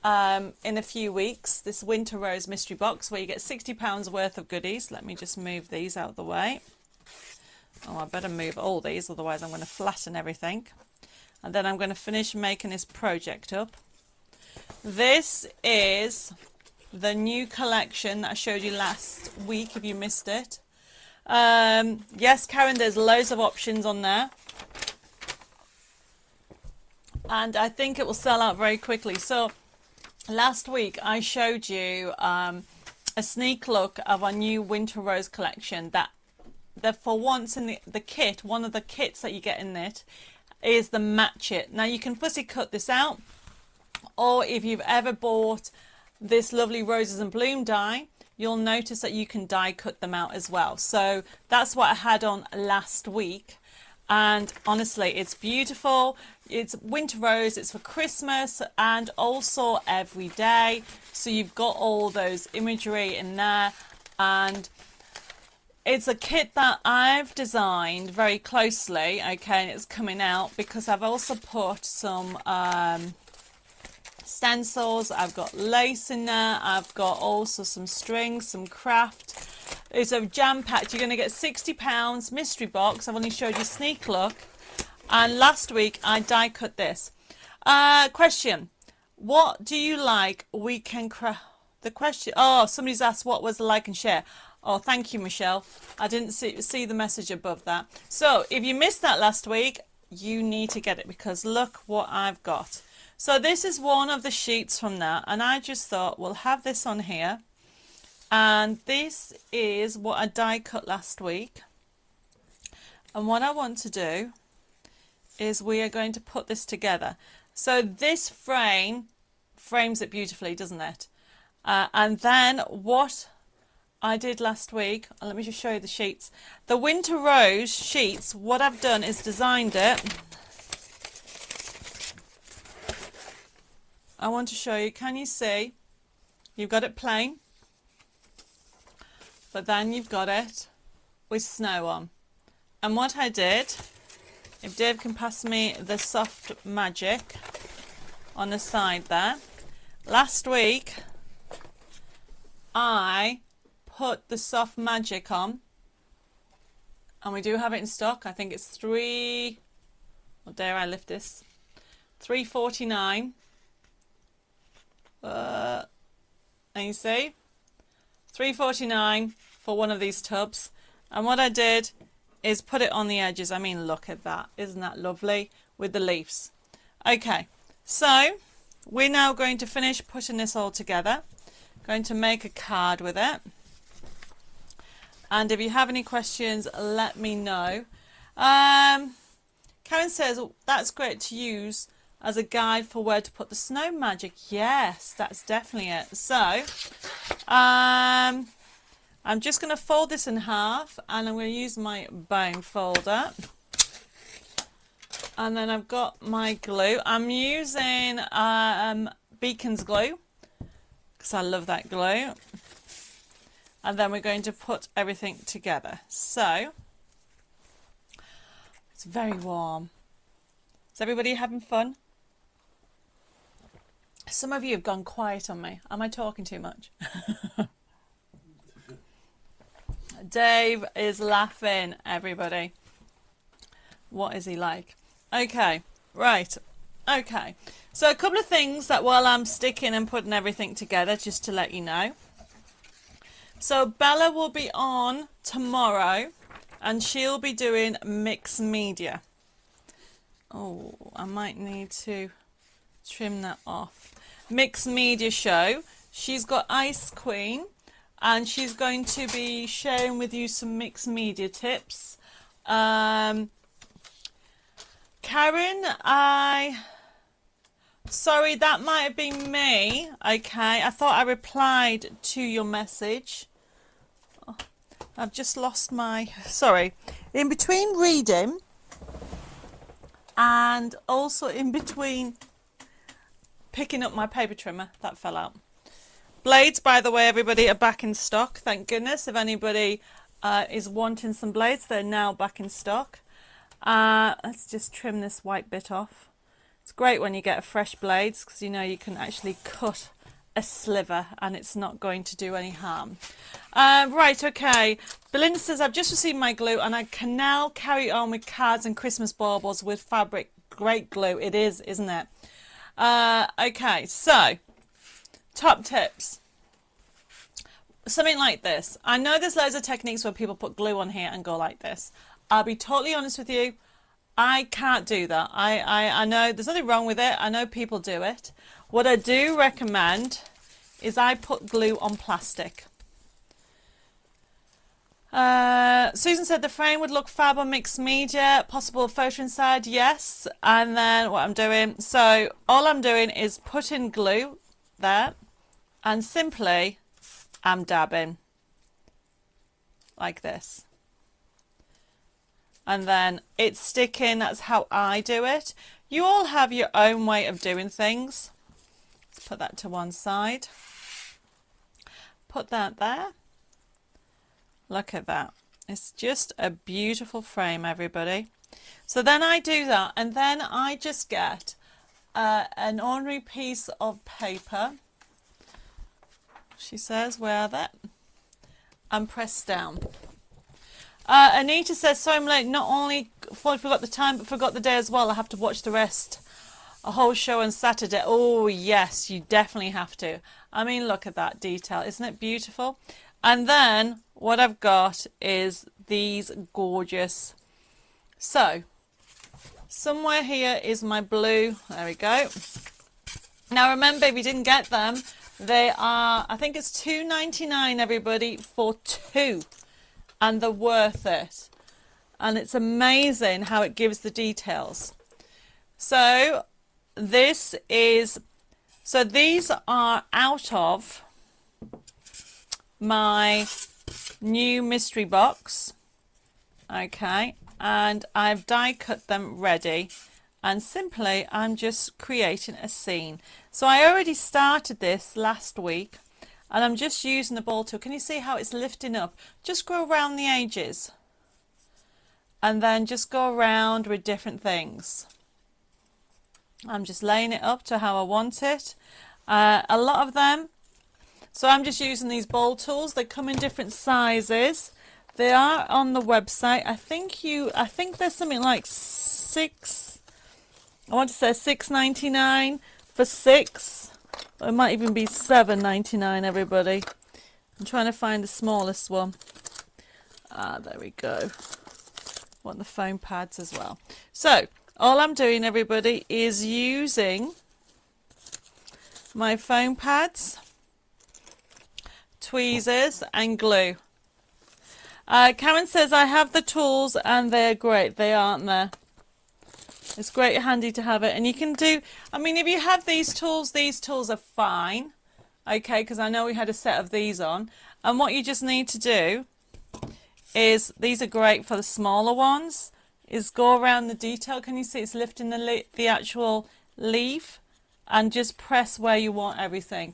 a few weeks, this winter rose mystery box where you get £60 worth of goodies. Let me just move these out of the way. I better move all these, otherwise I'm going to flatten everything. And then I'm going to finish making this project up. This is the new collection that I showed you last week, if you missed it. Yes, Karen, there's loads of options on there. And I think it will sell out very quickly. So last week I showed you a sneak look of our new winter rose collection that for once in the kit, one of the kits that you get in it, is the match it. Now you can fussy cut this out, or if you've ever bought this lovely roses and bloom die, you'll notice that you can die cut them out as well. So that's what I had on last week, and honestly it's beautiful. It's winter rose, it's for Christmas and also every day, so you've got all those imagery in there, and it's a kit that I've designed very closely, okay, and it's coming out because I've also put some stencils, I've got lace in there, I've got also some strings, some craft. It's a jam-packed, you're going to get £60 mystery box. I've only showed you sneak look, and last week I die cut this. Question, what do you like weekend craft? The question, somebody's asked what was the like and share. Oh, thank you, Michelle. I didn't see the message above that. So if you missed that last week, you need to get it because look what I've got. So this is one of the sheets from that, and I just thought we'll have this on here. And this is what I die cut last week. And what I want to do is we are going to put this together. So this frame frames it beautifully, doesn't it? And then what I did last week, let me just show you the sheets. The Winter Rose sheets, what I've done is designed it. I want to show you, can you see? You've got it plain, but then you've got it with snow on. And what I did, if Dave can pass me the soft magic on the side there. Last week, I put the soft magic on, and we do have it in stock. I think it's what dare I lift this? $3.49. And you see, $3.49 for one of these tubs. And what I did is put it on the edges. I mean, look at that. Isn't that lovely with the leaves? Okay, so we're now going to finish putting this all together. Going to make a card with it. And if you have any questions, let me know. Karen says, that's great to use as a guide for where to put the snow magic. Yes, that's definitely it. So, I'm just going to fold this in half, and I'm going to use my bone folder. And then I've got my glue. I'm using Beacon's glue, because I love that glue. And then we're going to put everything together. So, it's very warm. Is everybody having fun? Some of you have gone quiet on me. Am I talking too much? Dave is laughing, everybody. What is he like? Okay, right. Okay, so a couple of things that while I'm sticking and putting everything together, just to let you know. So Bella will be on tomorrow, and she'll be doing mixed media. Oh, I might need to trim that off. Mixed media show. She's got Ice Queen, and she's going to be sharing with you some mixed media tips. Karen, sorry, that might have been me. Okay, I thought I replied to your message. Oh, I've just lost my, sorry. In between reading and also in between picking up my paper trimmer, that fell out. Blades, by the way, everybody, are back in stock. Thank goodness. If anybody is wanting some blades, they're now back in stock. Let's just trim this white bit off. It's great when you get fresh blades, because you know you can actually cut a sliver and it's not going to do any harm. Right, okay. Belinda says, I've just received my glue and I can now carry on with cards and Christmas baubles with fabric. Great glue. It is, isn't it? Okay, so top tips. Something like this. I know there's loads of techniques where people put glue on here and go like this. I'll be totally honest with you. I can't do that. I know there's nothing wrong with it. I know people do it. What I do recommend is I put glue on plastic. Susan said the frame would look fab on mixed media. Possible photo inside, yes. And then what I'm doing, so all I'm doing is putting glue there and simply I'm dabbing like this. And then it's sticking. That's how I do it. You all have your own way of doing things. Let's put that to one side. Put that there. Look at that. It's just a beautiful frame, everybody. So then I do that, and then I just get an ordinary piece of paper. She says, where are they? And press down. Anita says, so I'm late. Not only forgot the time, but forgot the day as well. I have to watch the rest. A whole show on Saturday. Oh, yes, you definitely have to. I mean, look at that detail. Isn't it beautiful? And then what I've got is these gorgeous. So, somewhere here is my blue. There we go. Now, remember, if you didn't get them, they are, I think it's $2.99, everybody, for two. And they're worth it. And it's amazing how it gives the details. So this is So these are out of my new mystery box. Okay, and I've die cut them ready, and simply I'm just creating a scene. So I already started this last week, and I'm just using the ball tool. Can you see how it's lifting up? Just go around the edges and then just go around with different things. I'm just laying it up to how I want it. A lot of them, so I'm just using these ball tools. They come in different sizes. They are on the website. I think there's something like $6.99 for 6. Or it might even be $7.99, everybody. I'm trying to find the smallest one. There we go. Want the foam pads as well. So all I'm doing, everybody, is using my foam pads, tweezers and glue. Karen says, I have the tools and they're great. They aren't there. It's great handy to have it. And you can do, I mean, if you have these tools are fine. Okay, because I know we had a set of these on. And what you just need to do is, these are great for the smaller ones, is go around the detail. Can you see it's lifting the actual leaf, and just press where you want everything.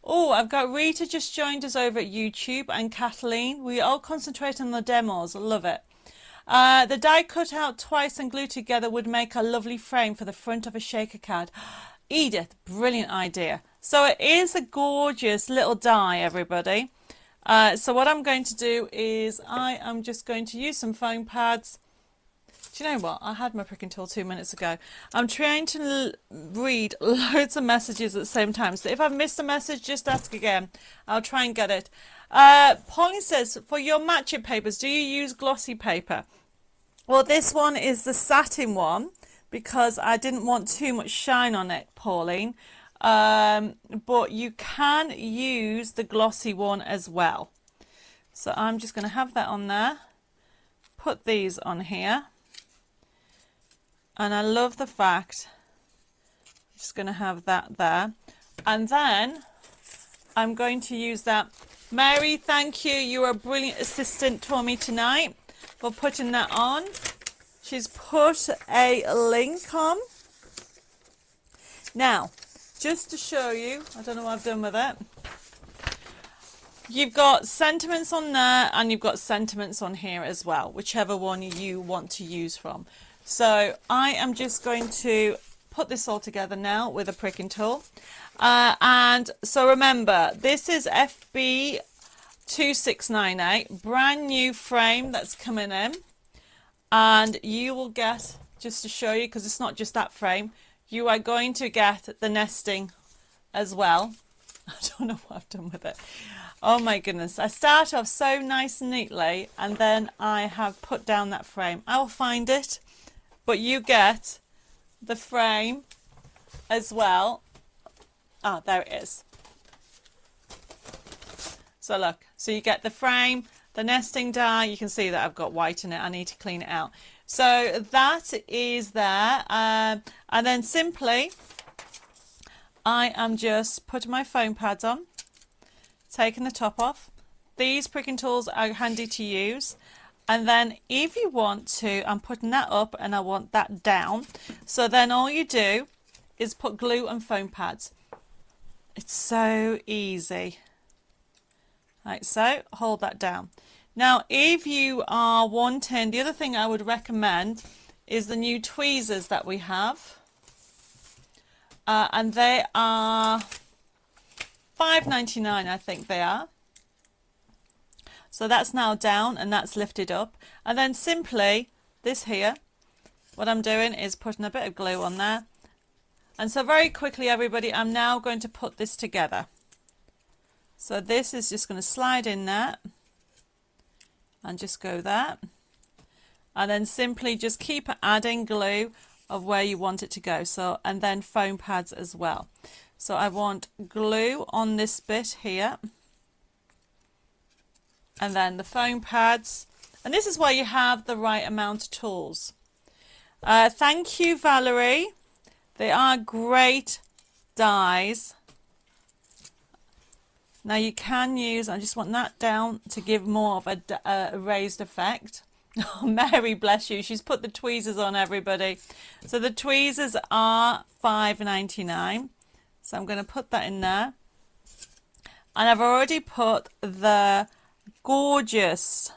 Oh, I've got Rita just joined us over at YouTube, and Kathleen. We all concentrate on the demos. I love it. The die cut out twice and glued together would make a lovely frame for the front of a shaker card. Edith, brilliant idea. So it is a gorgeous little die, everybody. So what I'm going to do is I am just going to use some foam pads. Do you know what? I had my pricking tool 2 minutes ago. I'm trying to read loads of messages at the same time. So if I've missed a message, just ask again. I'll try and get it. Pauline says, for your matching papers, do you use glossy paper? Well, this one is the satin one because I didn't want too much shine on it, Pauline. But you can use the glossy one as well. So I'm just going to have that on there. Put these on here. And I love the fact, I'm just going to have that there. And then I'm going to use that. Mary, thank you. You're a brilliant assistant for me tonight for putting that on. She's put a link on. Now, just to show you, I don't know what I've done with it. You've got sentiments on there and you've got sentiments on here as well, whichever one you want to use from. So I am just going to put this all together now with a pricking tool. And so remember, this is FB 2698, brand new frame that's coming in. And you will get, just to show you, because it's not just that frame, you are going to get the nesting as well. I don't know what I've done with it. Oh my goodness. I start off so nice and neatly, and then I have put down that frame. I will find it, but you get the frame as well. Ah, there it is. So look, so you get the frame, the nesting die. You can see that I've got white in it. I need to clean it out. So that is there. And then simply, I am just putting my foam pads on, taking the top off. These pricking tools are handy to use. And then if you want to, I'm putting that up and I want that down. So then all you do is put glue and foam pads. It's so easy. Like so, hold that down. Now, if you are wanting, the other thing I would recommend is the new tweezers that we have. And they are $5.99, I think they are. So that's now down and that's lifted up. And then simply this here, what I'm doing is putting a bit of glue on there. And so very quickly, everybody, I'm now going to put this together. So this is just going to slide in there and just go there. And then simply just keep adding glue of where you want it to go. So, and then foam pads as well. So I want glue on this bit here. And then the foam pads. And this is where you have the right amount of tools. Thank you, Valerie. They are great dies. Now you can use, I just want that down to give more of a raised effect. Oh, Mary, bless you. She's put the tweezers on, everybody. So the tweezers are $5.99. So I'm going to put that in there. And I've already put the gorgeous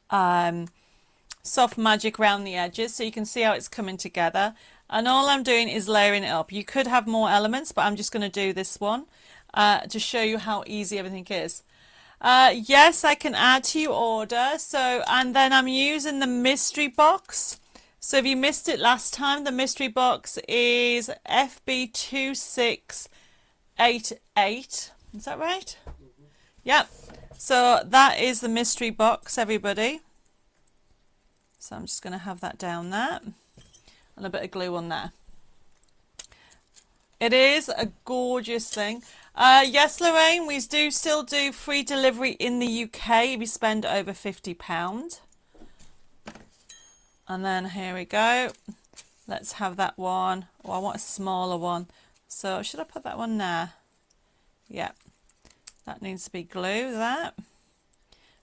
soft magic around the edges, so you can see how it's coming together. And all I'm doing is layering it up. You could have more elements, but I'm just going to do this one to show you how easy everything is. Yes, I can add to your order. So, and then I'm using the mystery box. So if you missed it last time, the mystery box is FB2688. Is that right? Mm-hmm. Yep. So that is the mystery box, everybody. So I'm just going to have that down there and a bit of glue on there. It is a gorgeous thing. Yes, Lorraine, we do still do free delivery in the UK if you spend over £50. And then here we go. Let's have that one. Oh, I want a smaller one. So should I put that one there? Yeah, that needs to be glue, that.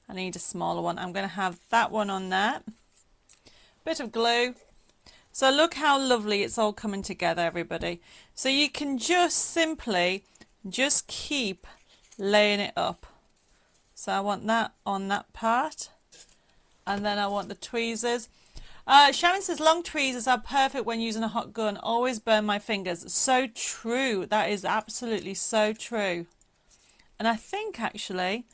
I need a smaller one. I'm going to have that one on there. Bit of glue. So look how lovely it's all coming together, everybody. So you can just simply just keep laying it up. So I want that on that part, and then I want the tweezers. Sharon says long tweezers are perfect when using a hot gun, always burn my fingers. So true. That is absolutely so true. And I think actually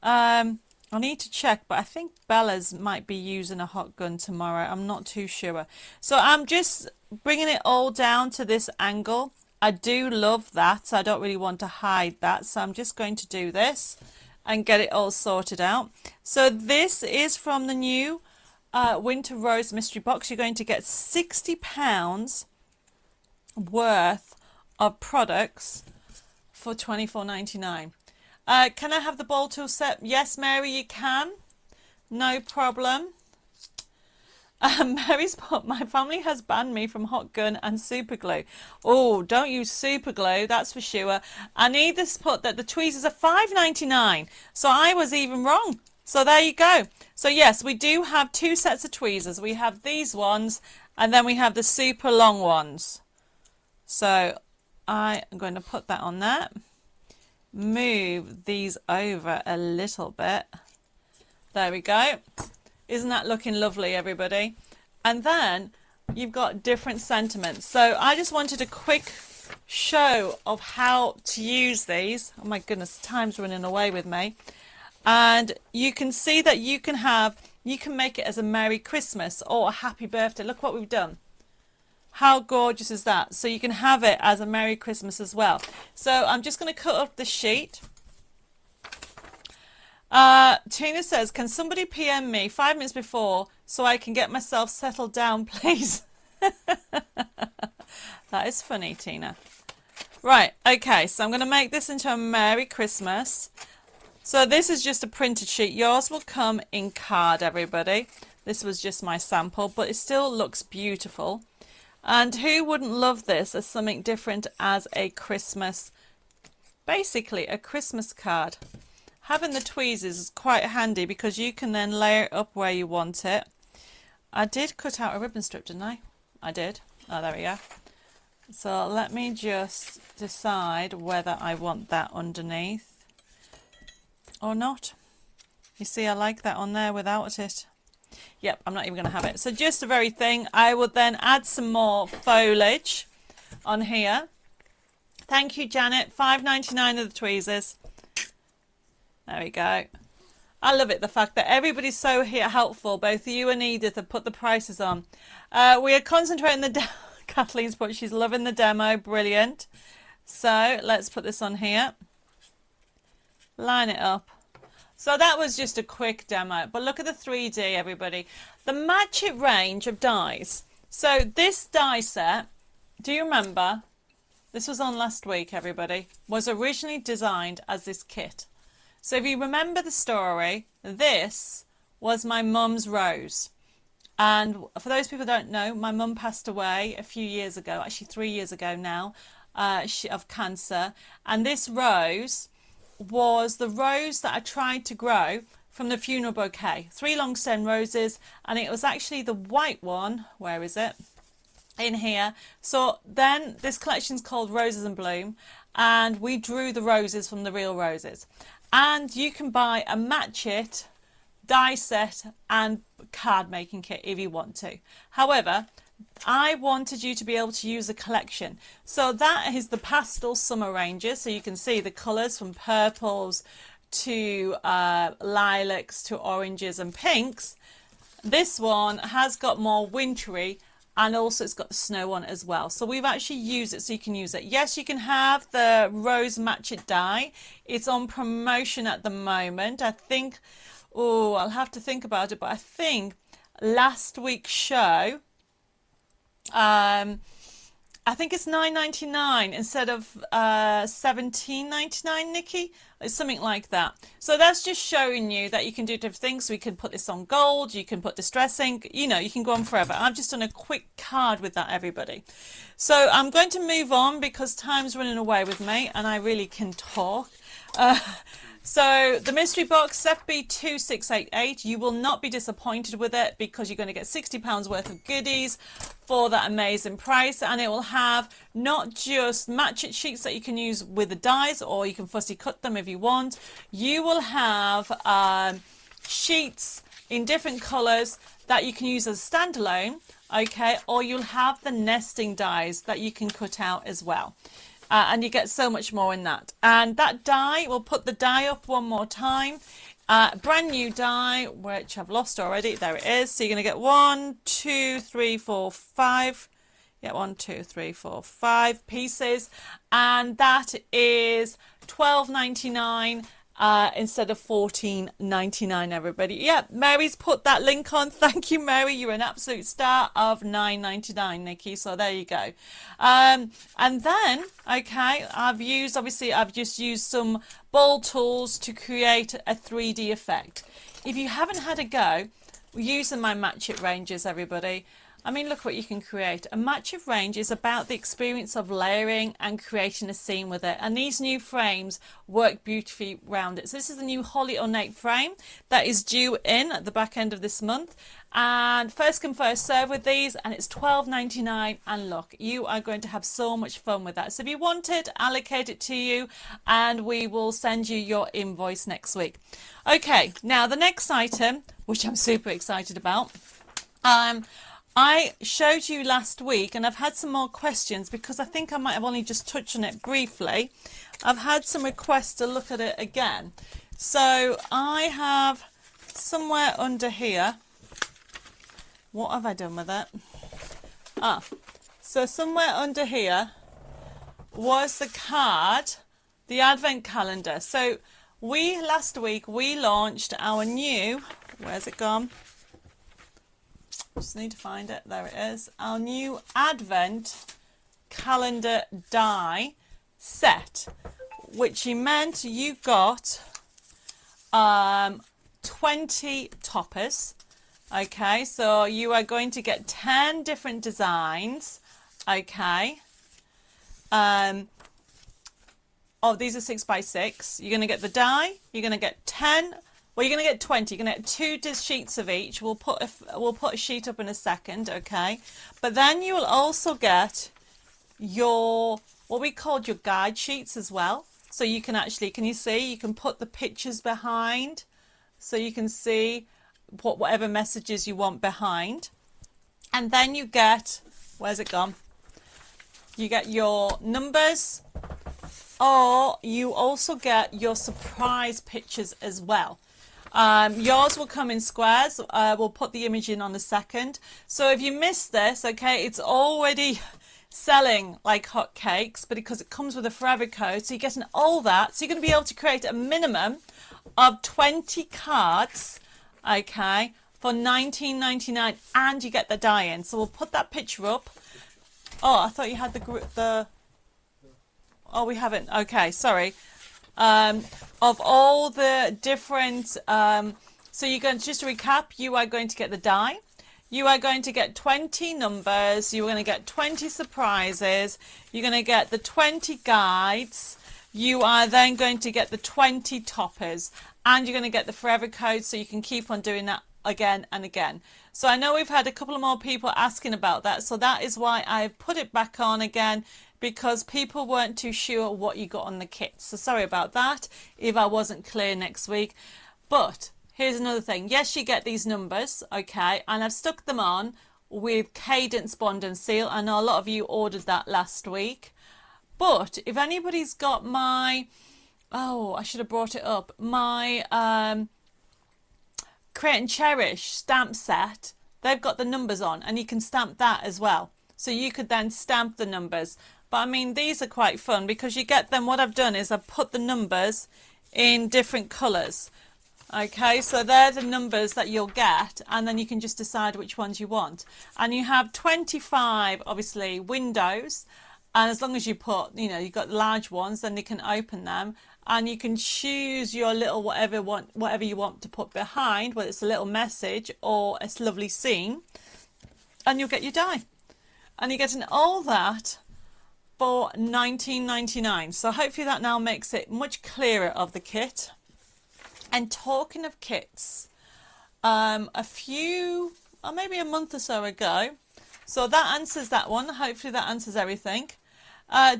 I need to check, but I think Bella's might be using a hot gun tomorrow. I'm not too sure. So I'm just bringing it all down to this angle. I do love that, so I don't really want to hide that. So I'm just going to do this and get it all sorted out. So this is from the new Winter Rose mystery box. You're going to get £60 worth of products for $24.99. Can I have the ball tool set? Yes, Mary, you can. No problem. Mary's put, my family has banned me from hot gun and super glue. Oh, don't use super glue, that's for sure. I need this put that the tweezers are $5.99. So I was even wrong. So there you go. So yes, we do have two sets of tweezers. We have these ones, and then we have the super long ones. So I am going to put that on there. Move these over a little bit. There we go. Isn't that looking lovely, everybody? And then you've got different sentiments. So I just wanted a quick show of how to use these. Oh my goodness, time's running away with me. And you can see that you can make it as a Merry Christmas or a Happy Birthday. Look what we've done. How gorgeous is that? So you can have it as a Merry Christmas as well. So I'm just going to cut up the sheet. Tina says, can somebody PM me 5 minutes before so I can get myself settled down, please? That is funny, Tina. Right, okay, so I'm going to make this into a Merry Christmas. So this is just a printed sheet. Yours will come in card, everybody. This was just my sample, but it still looks beautiful. And who wouldn't love this as something different as a Christmas, basically a Christmas card? Having the tweezers is quite handy because you can then layer it up where you want it. I did cut out a ribbon strip, didn't I? I did. Oh, there we go. So let me just decide whether I want that underneath or not. You see, I like that on there without it. Yep, I'm not even going to have it. So just the very thing. I will then add some more foliage on here. Thank you, Janet. $5.99 of the tweezers. There we go. I love it, the fact that everybody's so helpful. Both you and Edith have put the prices on. We are concentrating the Kathleen's put, she's loving the demo. Brilliant. So let's put this on here. Line it up. So that was just a quick demo, but look at the 3D, everybody. The Match It range of dies. So this die set, do you remember, this was on last week, everybody, was originally designed as this kit. So if you remember the story, this was my mum's rose. And for those people who don't know, my mum passed away a few years ago, actually 3 years ago now. of Cancer, and this rose was the rose that I tried to grow from the funeral bouquet. 3 long stem roses, and it was actually the white one. Where is it? In here. So then this collection's called Roses and Bloom, and we drew the roses from the real roses. And you can buy a match it die set and card making kit if you want to. However, I wanted you to be able to use a collection. So that is the pastel summer ranges. So you can see the colours from purples to lilacs to oranges and pinks. This one has got more wintry, and also it's got the snow on it as well. So we've actually used it so you can use it. Yes, you can have the rose match it die. It's on promotion at the moment. I think, oh, I'll have to think about it, but I think last week's show, I think it's $9.99 instead of $17.99, Nikki. It's something like that. So that's just showing you that you can do different things. So we can put this on gold, you can put distress ink, you know, you can go on forever. I've just done a quick card with that, everybody. So I'm going to move on because time's running away with me and I really can talk. So the mystery box, Sept 2688, you will not be disappointed with it because you're going to get £60 worth of goodies for that amazing price, and it will have not just match it sheets that you can use with the dies, or you can fussy cut them if you want. You will have sheets in different colours that you can use as standalone, okay, or you'll have the nesting dies that you can cut out as well. And you get so much more in that. And that die, we'll put the die up one more time. Brand new die, which I've lost already. There it is. So you're going to get 1, 2, 3, 4, 5. Yeah, 1, 2, 3, 4, 5 pieces. And that is $12.99 instead of $14.99, everybody. Yeah, Mary's put that link on. Thank you, Mary. You're an absolute star of $9.99, Nikki. So there you go. And then, okay, I've just used some ball tools to create a 3D effect. If you haven't had a go using my Match It ranges, everybody, I mean, look what you can create. A Match It range is about the experience of layering and creating a scene with it. And these new frames work beautifully around it. So this is the new Holly Ornate frame that is due in at the back end of this month. And first come, first serve with these. And it's $12.99. And look, you are going to have so much fun with that. So if you want it, allocate it to you. And we will send you your invoice next week. Okay, now the next item, which I'm super excited about. I showed you last week, and I've had some more questions because I think I might have only just touched on it briefly. I've had some requests to look at it again. So I have somewhere under here, what have I done with it? So somewhere under here was the card, the advent calendar. So last week we launched our new, where's it gone? Just need to find it. There it is. Our new advent calendar die set, which meant you got 20 toppers. Okay, so you are going to get 10 different designs. Okay. Oh, these are 6x6. You're going to get the die. You're going to get 10. Well, you're going to get 20. You're going to get 2 sheets of each. We'll put a sheet up in a second, okay? But then you will also get your, what we called your guide sheets as well. So you can actually, can you see? You can put the pictures behind. So you can see whatever messages you want behind. And then you get, where's it gone? You get your numbers, or you also get your surprise pictures as well. Yours will come in squares. We'll put the image in on a second. So if you missed this, okay, it's already selling like hotcakes, but because it comes with a forever code, so you're getting all that. So you're going to be able to create a minimum of 20 cards, okay, for $19.99, and you get the die in. So we'll put that picture up. Oh, I thought you had the. Oh, we haven't. Okay, sorry. Of all the different, so you're going to, just to recap, you are going to get the die, you are going to get 20 numbers, you're going to get 20 surprises, you're going to get the 20 guides, you are then going to get the 20 toppers, and you're going to get the forever code, so you can keep on doing that again and again. So I know we've had a couple of more people asking about that, so that is why I've put it back on again, because people weren't too sure what you got on the kit. So sorry about that if I wasn't clear next week. But here's another thing. Yes, you get these numbers, okay, and I've stuck them on with Cadence Bond and Seal. I know a lot of you ordered that last week. But if anybody's got my, oh, I should have brought it up, my Create and Cherish stamp set, they've got the numbers on, and you can stamp that as well. So you could then stamp the numbers. But I mean, these are quite fun because you get them. What I've done is I've put the numbers in different colours. Okay, so they're the numbers that you'll get, and then you can just decide which ones you want. And you have 25, obviously, windows. And as long as you put, you know, you've got large ones, then you can open them. And you can choose your little whatever you want to put behind, whether it's a little message or a lovely scene. And you'll get your die. And you're getting all that for $19.99. So hopefully that now makes it much clearer of the kit. And talking of kits, a few, or maybe a month or so ago, so that answers that one. Hopefully that answers everything.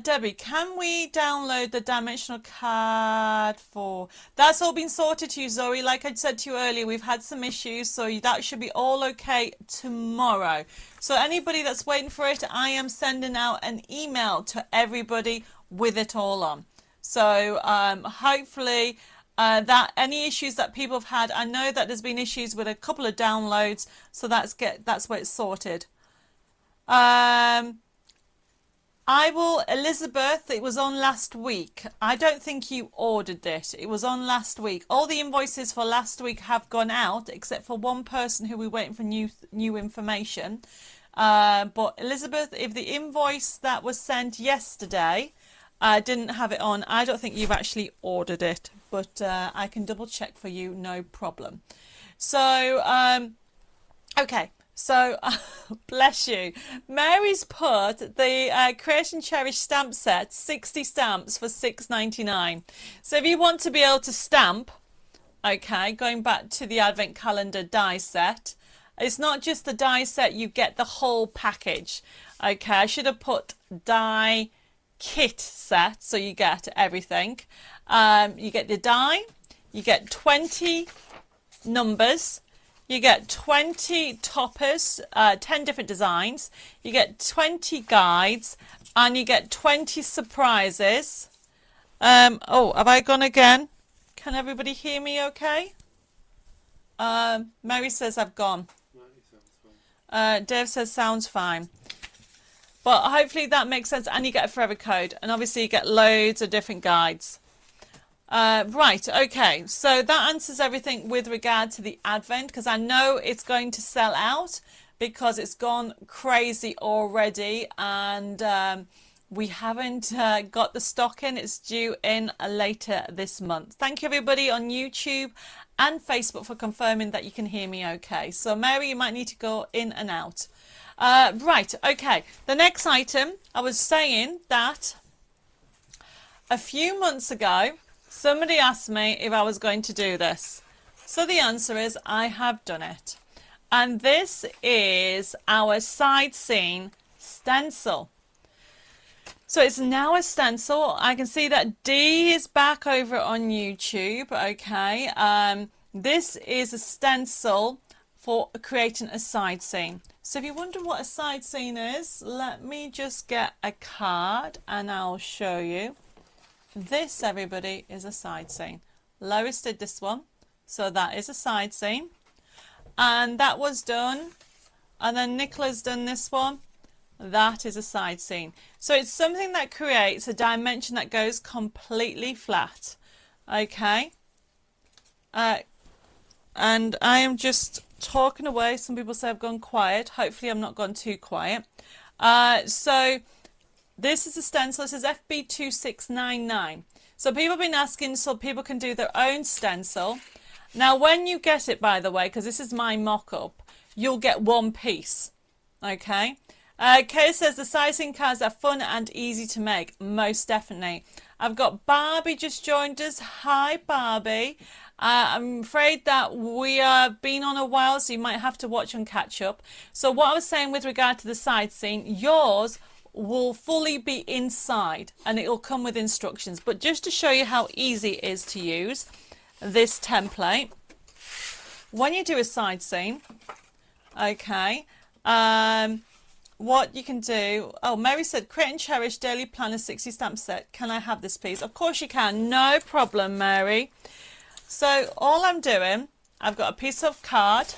Debbie, can we download the dimensional card for... That's all been sorted to you, Zoe. Like I said to you earlier, we've had some issues, so that should be all okay tomorrow. So anybody that's waiting for it, I am sending out an email to everybody with it all on. So hopefully that any issues that people have had, I know that there's been issues with a couple of downloads, so that's where it's sorted. Elizabeth, it was on last week. I don't think you ordered it. It was on last week. All the invoices for last week have gone out, except for one person who we're waiting for new information. But Elizabeth, if the invoice that was sent yesterday didn't have it on, I don't think you've actually ordered it. But I can double check for you, no problem. So, okay. So, bless you. Mary's put the Create and Cherish stamp set, 60 stamps for $6.99. So if you want to be able to stamp, okay, going back to the Advent Calendar die set, it's not just the die set, you get the whole package. Okay, I should have put die kit set, so you get everything. You get the die, you get 20 numbers, you get 20 toppers, 10 different designs, you get 20 guides, and you get 20 surprises. Oh, have I gone again? Can everybody hear me okay? Mary says I've gone. Dave says sounds fine. But hopefully that makes sense, and you get a forever code, and obviously you get loads of different guides. Right, okay, so that answers everything with regard to the Advent, because I know it's going to sell out because it's gone crazy already, and we haven't got the stock in. It's due in later this month. Thank you everybody on YouTube and Facebook for confirming that you can hear me okay. So Mary, you might need to go in and out. Right, okay, the next item, I was saying that a few months ago somebody asked me if I was going to do this. So the answer is I have done it. And this is our side scene stencil. So it's now a stencil. I can see that Dee is back over on YouTube. Okay. This is a stencil for creating a side scene. So if you wonder what a side scene is, let me just get a card and I'll show you. This, everybody, is a side scene. Lois did this one, so that is a side scene. And that was done. And then Nicola's done this one. That is a side scene. So it's something that creates a dimension that goes completely flat. Okay. And I am just talking away. Some people say I've gone quiet. Hopefully I'm not gone too quiet. So this is a stencil. This is FB2699. So people have been asking so people can do their own stencil. Now when you get it, by the way, because this is my mock-up, you'll get one piece. Okay. Kay says the sizing cards are fun and easy to make. Most definitely. I've got Barbie just joined us. Hi, Barbie. I'm afraid that we have been on a while, so you might have to watch and catch up. So what I was saying with regard to the side scene, yours will fully be inside and it will come with instructions. But just to show you how easy it is to use this template, when you do a side scene, okay, what you can do, oh, Mary said, create and cherish daily planner 60 stamp set. Can I have this, please? Of course you can. No problem, Mary. So all I'm doing, I've got a piece of card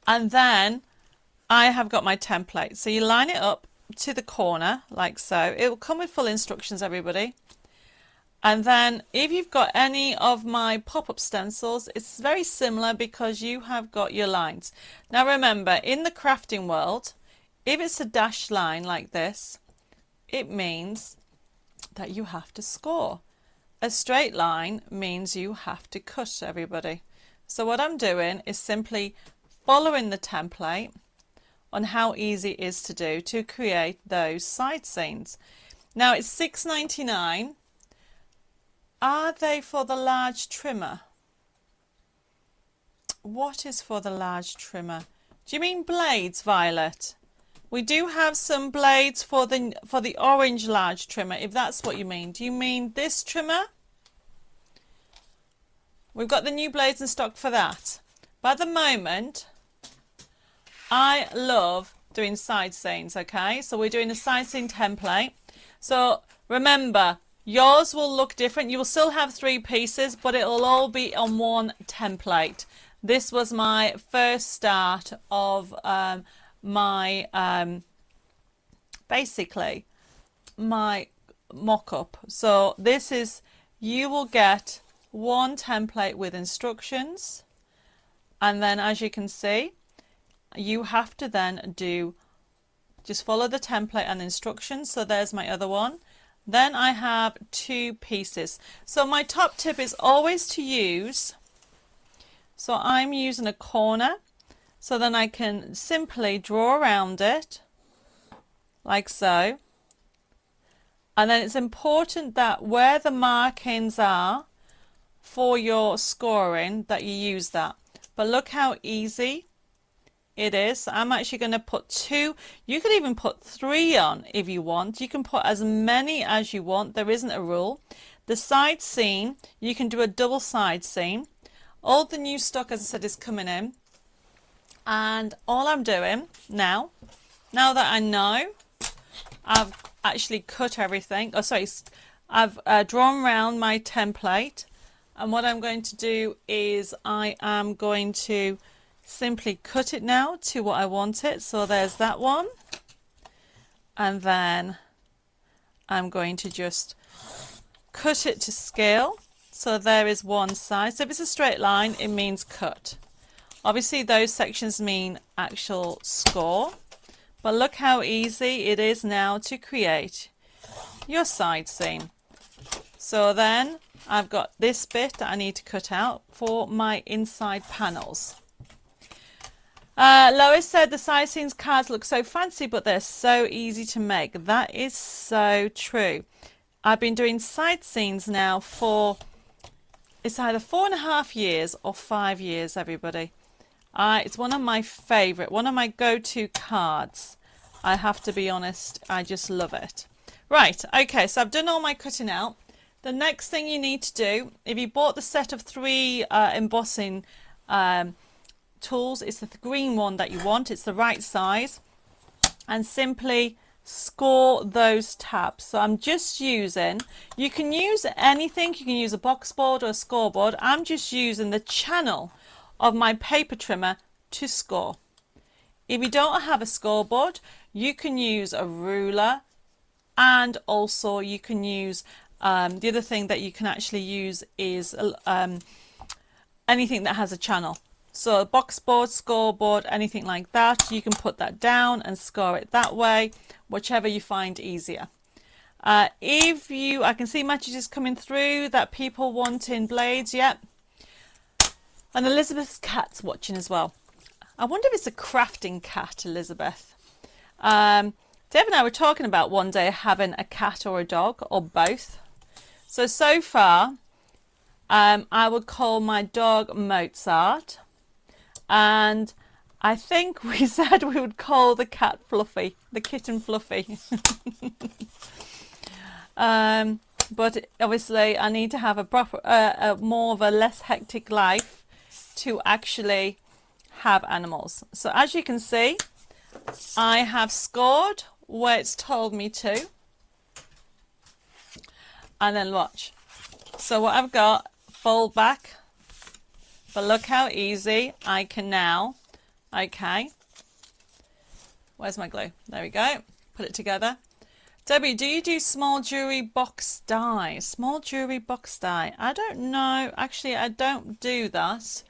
and then I have got my template. So you line it up to the corner like so. It will come with full instructions, everybody. And then if you've got any of my pop-up stencils, it's very similar because you have got your lines. Now remember, in the crafting world, if it's a dashed line like this, it means that you have to score. A straight line means you have to cut, everybody. So what I'm doing is simply following the template on how easy it is to do to create those side seams. Now it's $6.99. Are they for the large trimmer? What is for the large trimmer? Do you mean blades, Violet? We do have some blades for the orange large trimmer, if that's what you mean. Do you mean this trimmer? We've got the new blades in stock for that. But at the moment, I love doing side seams, okay? So we're doing a side seam template. So remember, yours will look different. You will still have 3 pieces, but it will all be on one template. This was my first start of basically my mock-up. So this is, you will get one template with instructions, and then as you can see, you have to then just follow the template and instructions. So there's my other one. Then I have 2 pieces. So my top tip is always to use, so I'm using a corner, so then I can simply draw around it like so. And then it's important that where the markings are for your scoring, that you use that. But look how easy it is. I'm actually going to put 2. You could even put 3 on if you want. You can put as many as you want. There isn't a rule. The side seam, you can do a double side seam. All the new stock, as I said, is coming in. And all I'm doing now that I know I've actually cut everything, oh sorry, I've drawn around my template, and what I'm going to do is I am going to simply cut it now to what I want it. So there's that one, and then I'm going to just cut it to scale. So there is one side. So if it's a straight line, it means cut. Obviously those sections mean actual score, but look how easy it is now to create your side seam. So then I've got this bit that I need to cut out for my inside panels. Lois said the side seams cards look so fancy, but they're so easy to make. That is so true. I've been doing side seams now for, it's either 4.5 years or 5 years, everybody. It's one of my favourite, one of my go-to cards. I have to be honest, I just love it. Right, okay, so I've done all my cutting out. The next thing you need to do, if you bought the set of 3 embossing tools, it's the green one that you want, it's the right size, and simply score those tabs. So I'm just using, you can use anything, you can use a box board or a scoreboard. I'm just using the channel of my paper trimmer to score. If you don't have a scoreboard, you can use a ruler, and also you can use the other thing that you can actually use is anything that has a channel. So a box board, scoreboard, anything like that, you can put that down and score it that way, whichever you find easier. I can see messages coming through that people wanting blades, yep. And Elizabeth's cat's watching as well. I wonder if it's a crafting cat, Elizabeth. Deb and I were talking about one day having a cat or a dog or both. So far, I would call my dog Mozart, and I think we said we would call the cat Fluffy, the kitten Fluffy. But obviously I need to have a proper, more of a less hectic life to actually have animals. So as you can see, I have scored where it's told me to, and then watch. So what I've got, fold back, but look how easy I can now. Okay, where's my glue? There we go. Put it together. Debbie, do you do small jewelry box die? Small jewelry box die. I don't know. Actually, I don't do that.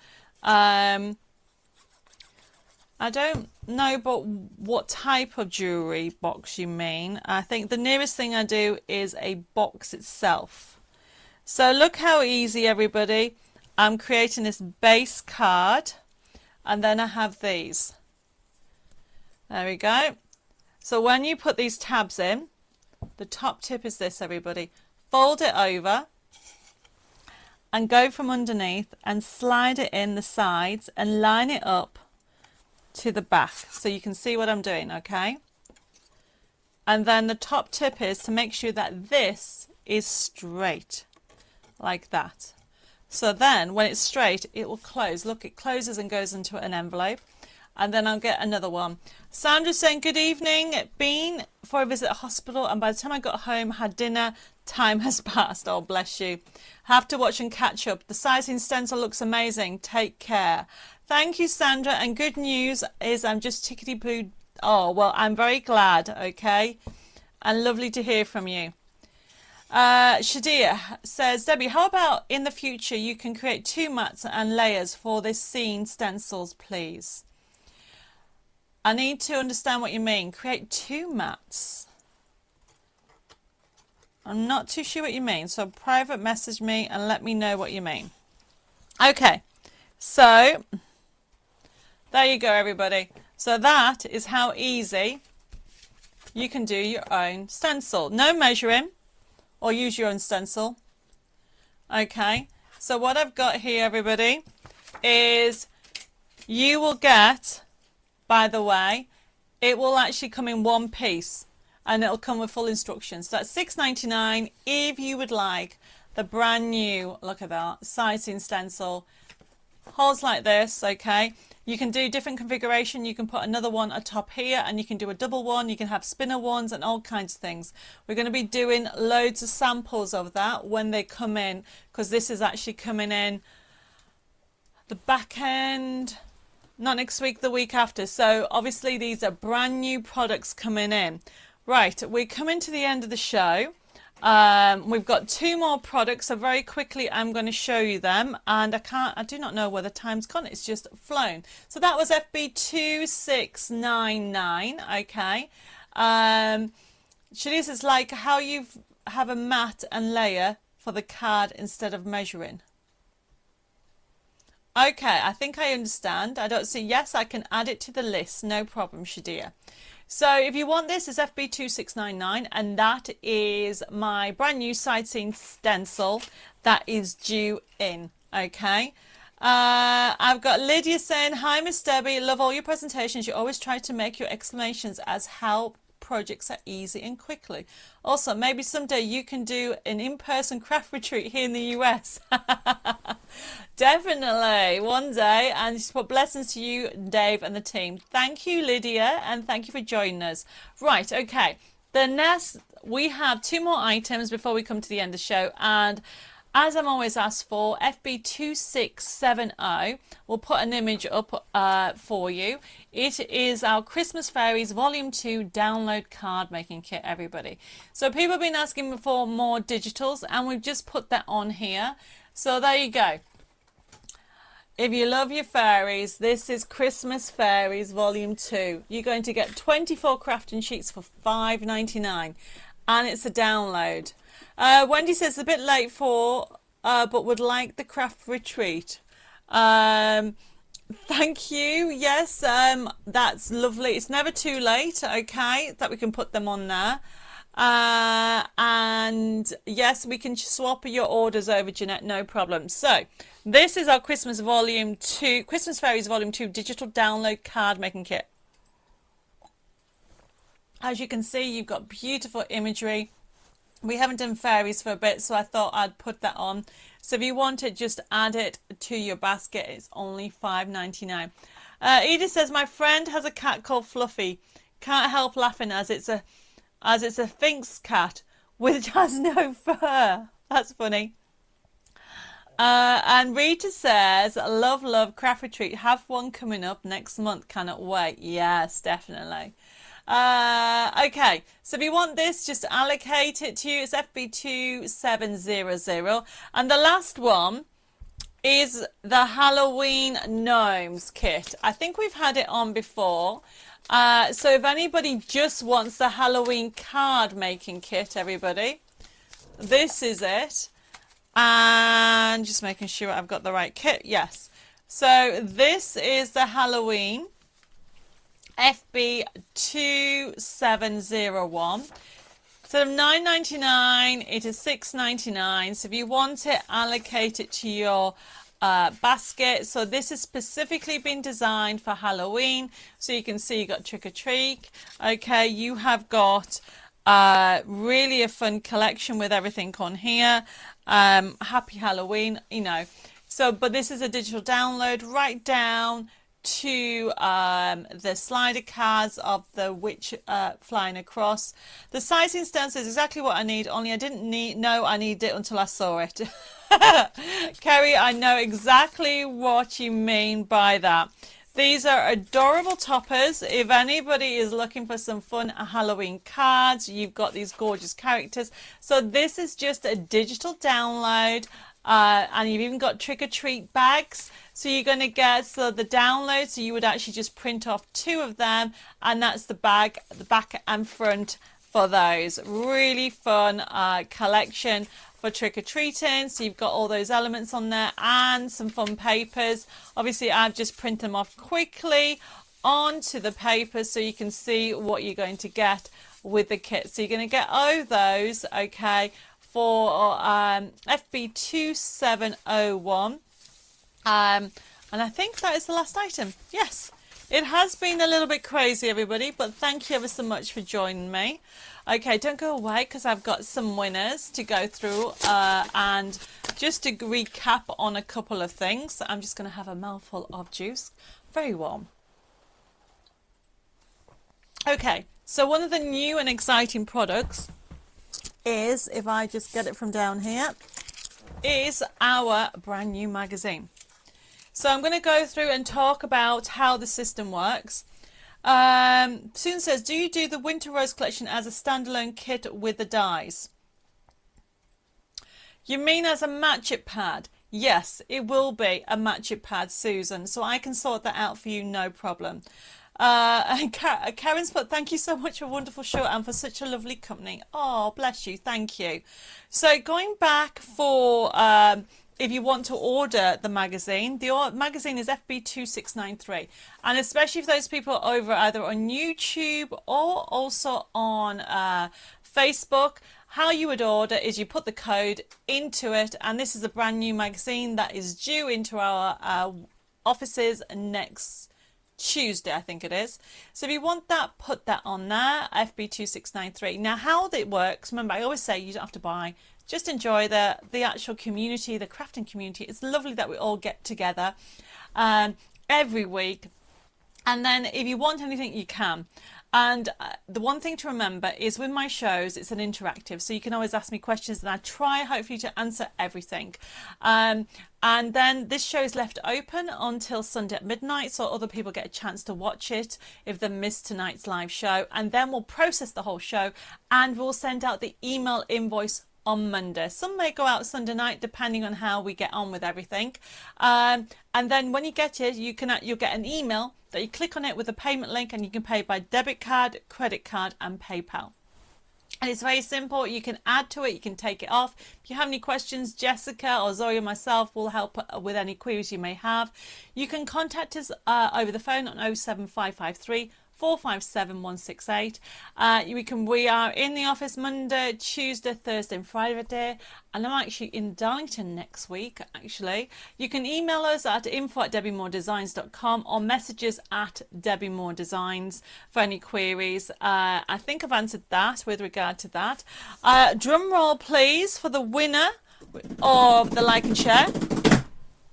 I don't know, but what type of jewelry box you mean. I think the nearest thing I do is a box itself. So look how easy, everybody. I'm creating this base card, and then I have these. There we go. So when you put these tabs in, the top tip is this, everybody. Fold it over and go from underneath and slide it in the sides and line it up to the back so you can see what I'm doing, okay? And then the top tip is to make sure that this is straight, like that. So then when it's straight, it will close. Look, it closes and goes into an envelope. And then I'll get another one. Sandra's saying, good evening. Been for a visit at hospital, and by the time I got home, had dinner. Time has passed. Oh, bless you. Have to watch and catch up. The sizing stencil looks amazing. Take care. Thank you, Sandra. And good news is I'm just tickety-boo. Oh, well, I'm very glad, okay? And lovely to hear from you. Shadia says, Debbie, how about in the future you can create 2 mats and layers for this scene stencils, please? I need to understand what you mean. Create 2 mats. I'm not too sure what you mean. So private message me and let me know what you mean. Okay. So there you go, everybody. So that is how easy you can do your own stencil. No measuring, or use your own stencil. Okay. So what I've got here, everybody, is you will get, by the way, it will actually come in one piece and it'll come with full instructions. So that's $6.99 if you would like the brand new, look at that, sizing stencil. Holds like this, okay? You can do different configuration. You can put another one atop here and you can do a double one. You can have spinner ones and all kinds of things. We're going to be doing loads of samples of that when they come in, because this is actually coming in the back end. Not next week, the week after. So obviously these are brand new products coming in. Right, we're coming to the end of the show. We've got 2 more products, so very quickly I'm going to show you them. And I do not know where the time's gone. It's just flown. So that was FB2699. Okay. Shanice, is like how you have a mat and layer for the card instead of measuring. Okay, I think I understand. I don't see. Yes, I can add it to the list. No problem, Shadia. So if you want this, it's FB2699, and that is my brand new sightseeing stencil that is due in. Okay. I've got Lydia saying, hi, Miss Debbie. Love all your presentations. You always try to make your explanations as how projects are easy and quickly. Also, maybe someday you can do an in-person craft retreat here in the US. Definitely one day. And just put blessings to you, Dave, and the team. Thank you, Lydia, and thank you for joining us. Right, okay. The next, we have 2 more items before we come to the end of the show, and as I'm always asked for, FB2670 will put an image up for you. It is our Christmas Fairies Volume 2 download card making kit, everybody. So people have been asking for more digitals, and we've just put that on here. So there you go. If you love your fairies, this is Christmas Fairies Volume 2. You're going to get 24 crafting sheets for $5.99, and it's a download. Wendy says a bit late for, but would like the craft retreat. Thank you. Yes, that's lovely. It's never too late, okay, that we can put them on there. And yes, we can swap your orders over, Jeanette, no problem. So this is our Christmas Volume 2, Christmas Fairies Volume 2 digital download card making kit. As you can see, you've got beautiful imagery. We haven't done fairies for a bit, so I thought I'd put that on. So if you want it, just add it to your basket. It's only $5.99. Edith says, my friend has a cat called Fluffy. Can't help laughing as it's a Sphinx cat which has no fur. That's funny. And Rita says, love, love, craft retreat. Have one coming up next month. Cannot wait. Yes, definitely. Okay, so if you want this, just allocate it to you. It's FB2700. And the last one is the Halloween Gnomes kit. I think we've had it on before. So if anybody just wants the Halloween card making kit, everybody, this is it. And just making sure I've got the right kit. Yes. So this is the Halloween FB2701. Instead of $9.99, it is $6.99. So if you want it, allocate it to your basket. So this has specifically been designed for Halloween. So you can see you got trick or treat. Okay, you have got really a fun collection with everything on here. Happy Halloween, you know. So, but this is a digital download right down to the slider cards of the witch flying across. The sizing stencil is exactly what I need, only I didn't know I needed it until I saw it. Kerry, I know exactly what you mean by that. These are adorable toppers. If anybody is looking for some fun Halloween cards, you've got these gorgeous characters. So this is just a digital download. And you've even got trick-or-treat bags. So you're going to get the download. So you would actually just print off 2 of them. And that's the bag, the back and front for those. Really fun collection for trick-or-treating. So you've got all those elements on there and some fun papers. Obviously, I've just printed them off quickly onto the paper so you can see what you're going to get with the kit. So you're going to get those, okay, for FB2701. And I think that is the last item. Yes, it has been a little bit crazy, everybody, but thank you ever so much for joining me. Okay, don't go away because I've got some winners to go through. And just to recap on a couple of things, I'm just going to have a mouthful of juice. Very warm. Okay, so one of the new and exciting products is, if I just get it from down here, is our brand new magazine. So I'm going to go through and talk about how the system works. Susan says, do you do the Winter Rose collection as a standalone kit with the dies? You mean as a match it pad? Yes, it will be a match it pad, Susan. So I can sort that out for you, no problem. And Karen's put, thank you so much for a wonderful show and for such a lovely company. Oh, bless you. Thank you. So going back for if you want to order the magazine is FB2693. And especially for those people over either on YouTube or also on Facebook, how you would order is you put the code into it. And this is a brand new magazine that is due into our offices next Tuesday, I think it is. So if you want that, put that on there, FB2693. Now, how it works, remember, I always say you don't have to buy. Just enjoy the actual community, the crafting community. It's lovely that we all get together every week. And then if you want anything, you can. And the one thing to remember is with my shows, it's an interactive. So you can always ask me questions and I try hopefully to answer everything. And then this show is left open until Sunday at midnight. So other people get a chance to watch it if they missed tonight's live show. And then we'll process the whole show and we'll send out the email invoice on Monday. Some may go out Sunday night depending on how we get on with everything. And then when you get it, you'll get an email that you click on it with a payment link and you can pay by debit card, credit card and PayPal. And it's very simple. You can add to it, you can take it off. If you have any questions, Jessica or Zoe or myself will help with any queries you may have. You can contact us over the phone on 07553 457 168. We are in the office Monday, Tuesday, Thursday and Friday, and I'm actually in Darlington next week actually. You can email us at info@debbimoredesigns.com or messages at Debbie More Designs for any queries. I think I've answered that with regard to that. Drum roll please for the winner of the like and share,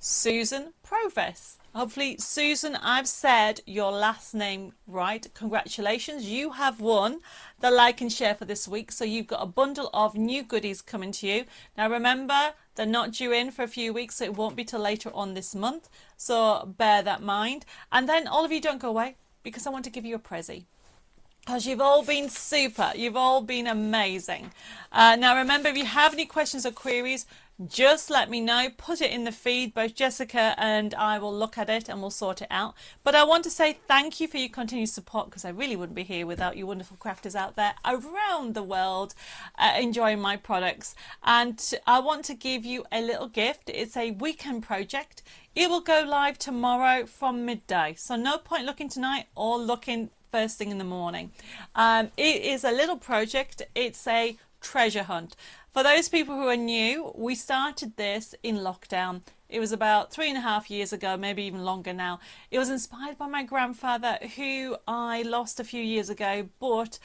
Susan Provis. Hopefully, Susan, I've said your last name right. Congratulations. You have won the like and share for this week. So you've got a bundle of new goodies coming to you. Now, remember, they're not due in for a few weeks, so it won't be till later on this month. So bear that in mind. And then all of you don't go away because I want to give you a prezi. Because you've all been super. You've all been amazing. Now, remember, if you have any questions or queries, just let me know. Put it in the feed. Both Jessica and I will look at it and we'll sort it out. But I want to say thank you for your continued support because I really wouldn't be here without you wonderful crafters out there around the world enjoying my products. And I want to give you a little gift. It's a weekend project. It will go live tomorrow from midday. So no point looking tonight or looking first thing in the morning. It is a little project. It's a treasure hunt. For those people who are new, we started this in lockdown. It was about 3.5 years ago, maybe even longer now. It was inspired by my grandfather, who I lost a few years ago, but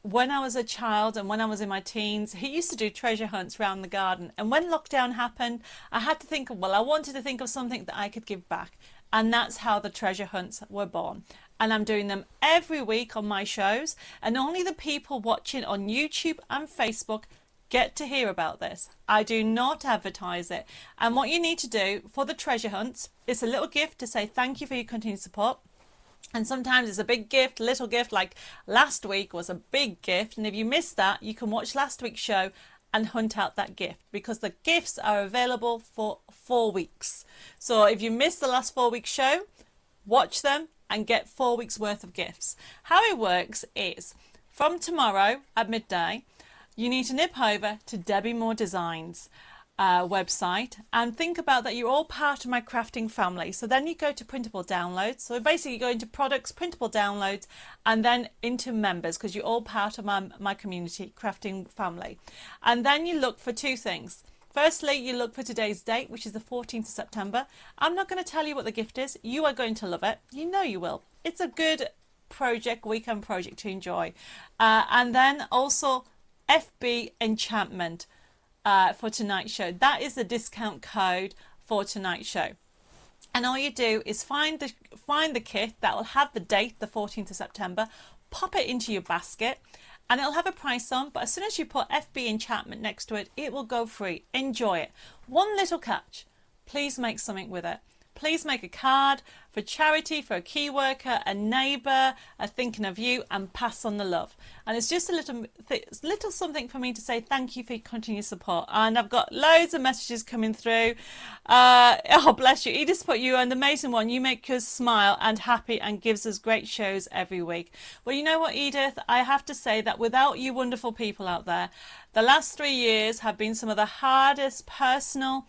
when I was a child and when I was in my teens, he used to do treasure hunts around the garden. And when lockdown happened, I had to think, I wanted to think of something that I could give back. And that's how the treasure hunts were born. And I'm doing them every week on my shows. And only the people watching on YouTube and Facebook get to hear about this. I do not advertise it. And what you need to do for the treasure hunts is a little gift to say thank you for your continued support. And sometimes it's a big gift, little gift, like last week was a big gift. And if you missed that, you can watch last week's show and hunt out that gift, because the gifts are available for 4 weeks. So if you missed the last 4 week show, watch them and get 4 weeks worth of gifts. How it works is from tomorrow at midday, you need to nip over to Debbie More Designs website and think about that you're all part of my crafting family. So then you go to printable downloads. So basically you go into products, printable downloads, and then into members, because you're all part of my community crafting family. And then you look for two things. Firstly, you look for today's date, which is the 14th of September. I'm not going to tell you what the gift is. You are going to love it. You know you will. It's a good project, weekend project to enjoy. And then also FB Enchantment for tonight's show. That is the discount code for tonight's show. And all you do is find the kit that will have the date, the 14th of September, pop it into your basket, and it'll have a price on, but as soon as you put FB Enchantment next to it, it will go free. Enjoy it. One little catch, please make something with it. Please make a card for charity, for a key worker, a neighbour, a thinking of you, and pass on the love. And it's just a little something for me to say thank you for your continued support. And I've got loads of messages coming through. Oh, bless you. Edith put, you an amazing one. You make us smile and happy and gives us great shows every week. Well, you know what, Edith? I have to say that without you wonderful people out there, the last 3 years have been some of the hardest personal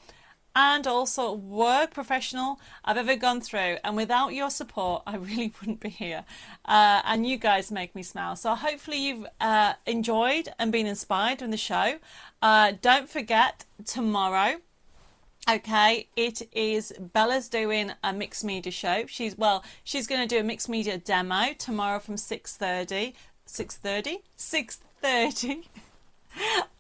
and also work professional I've ever gone through, and without your support I really wouldn't be here, and you guys make me smile. So hopefully you've enjoyed and been inspired in the show. Don't forget tomorrow, okay, it is Bella's doing a mixed media show. She's going to do a mixed media demo tomorrow from 6:30.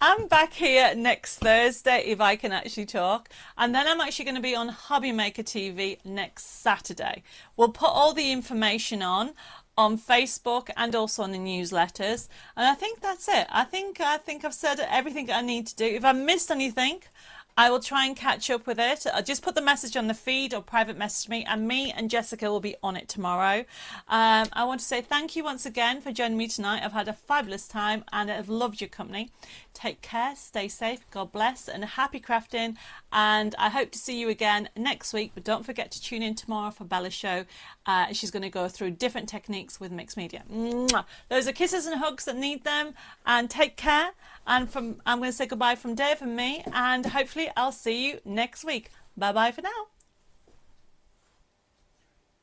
I'm back here next Thursday, if I can actually talk, and then I'm actually going to be on Hobby Maker TV next Saturday. We'll put all the information on Facebook and also on the newsletters, and I think that's it. I think I've said everything I need to do. If I missed anything, I will try and catch up with it. I'll just put the message on the feed or private message me and Jessica will be on it tomorrow. I want to say thank you once again for joining me tonight. I've had a fabulous time and I've loved your company. Take care, stay safe, God bless, and happy crafting. And I hope to see you again next week. But don't forget to tune in tomorrow for Bella's show. She's going to go through different techniques with mixed media. Mwah. Those are kisses and hugs that need them. And take care. And I'm going to say goodbye from Dave and me. And hopefully I'll see you next week. Bye bye for now.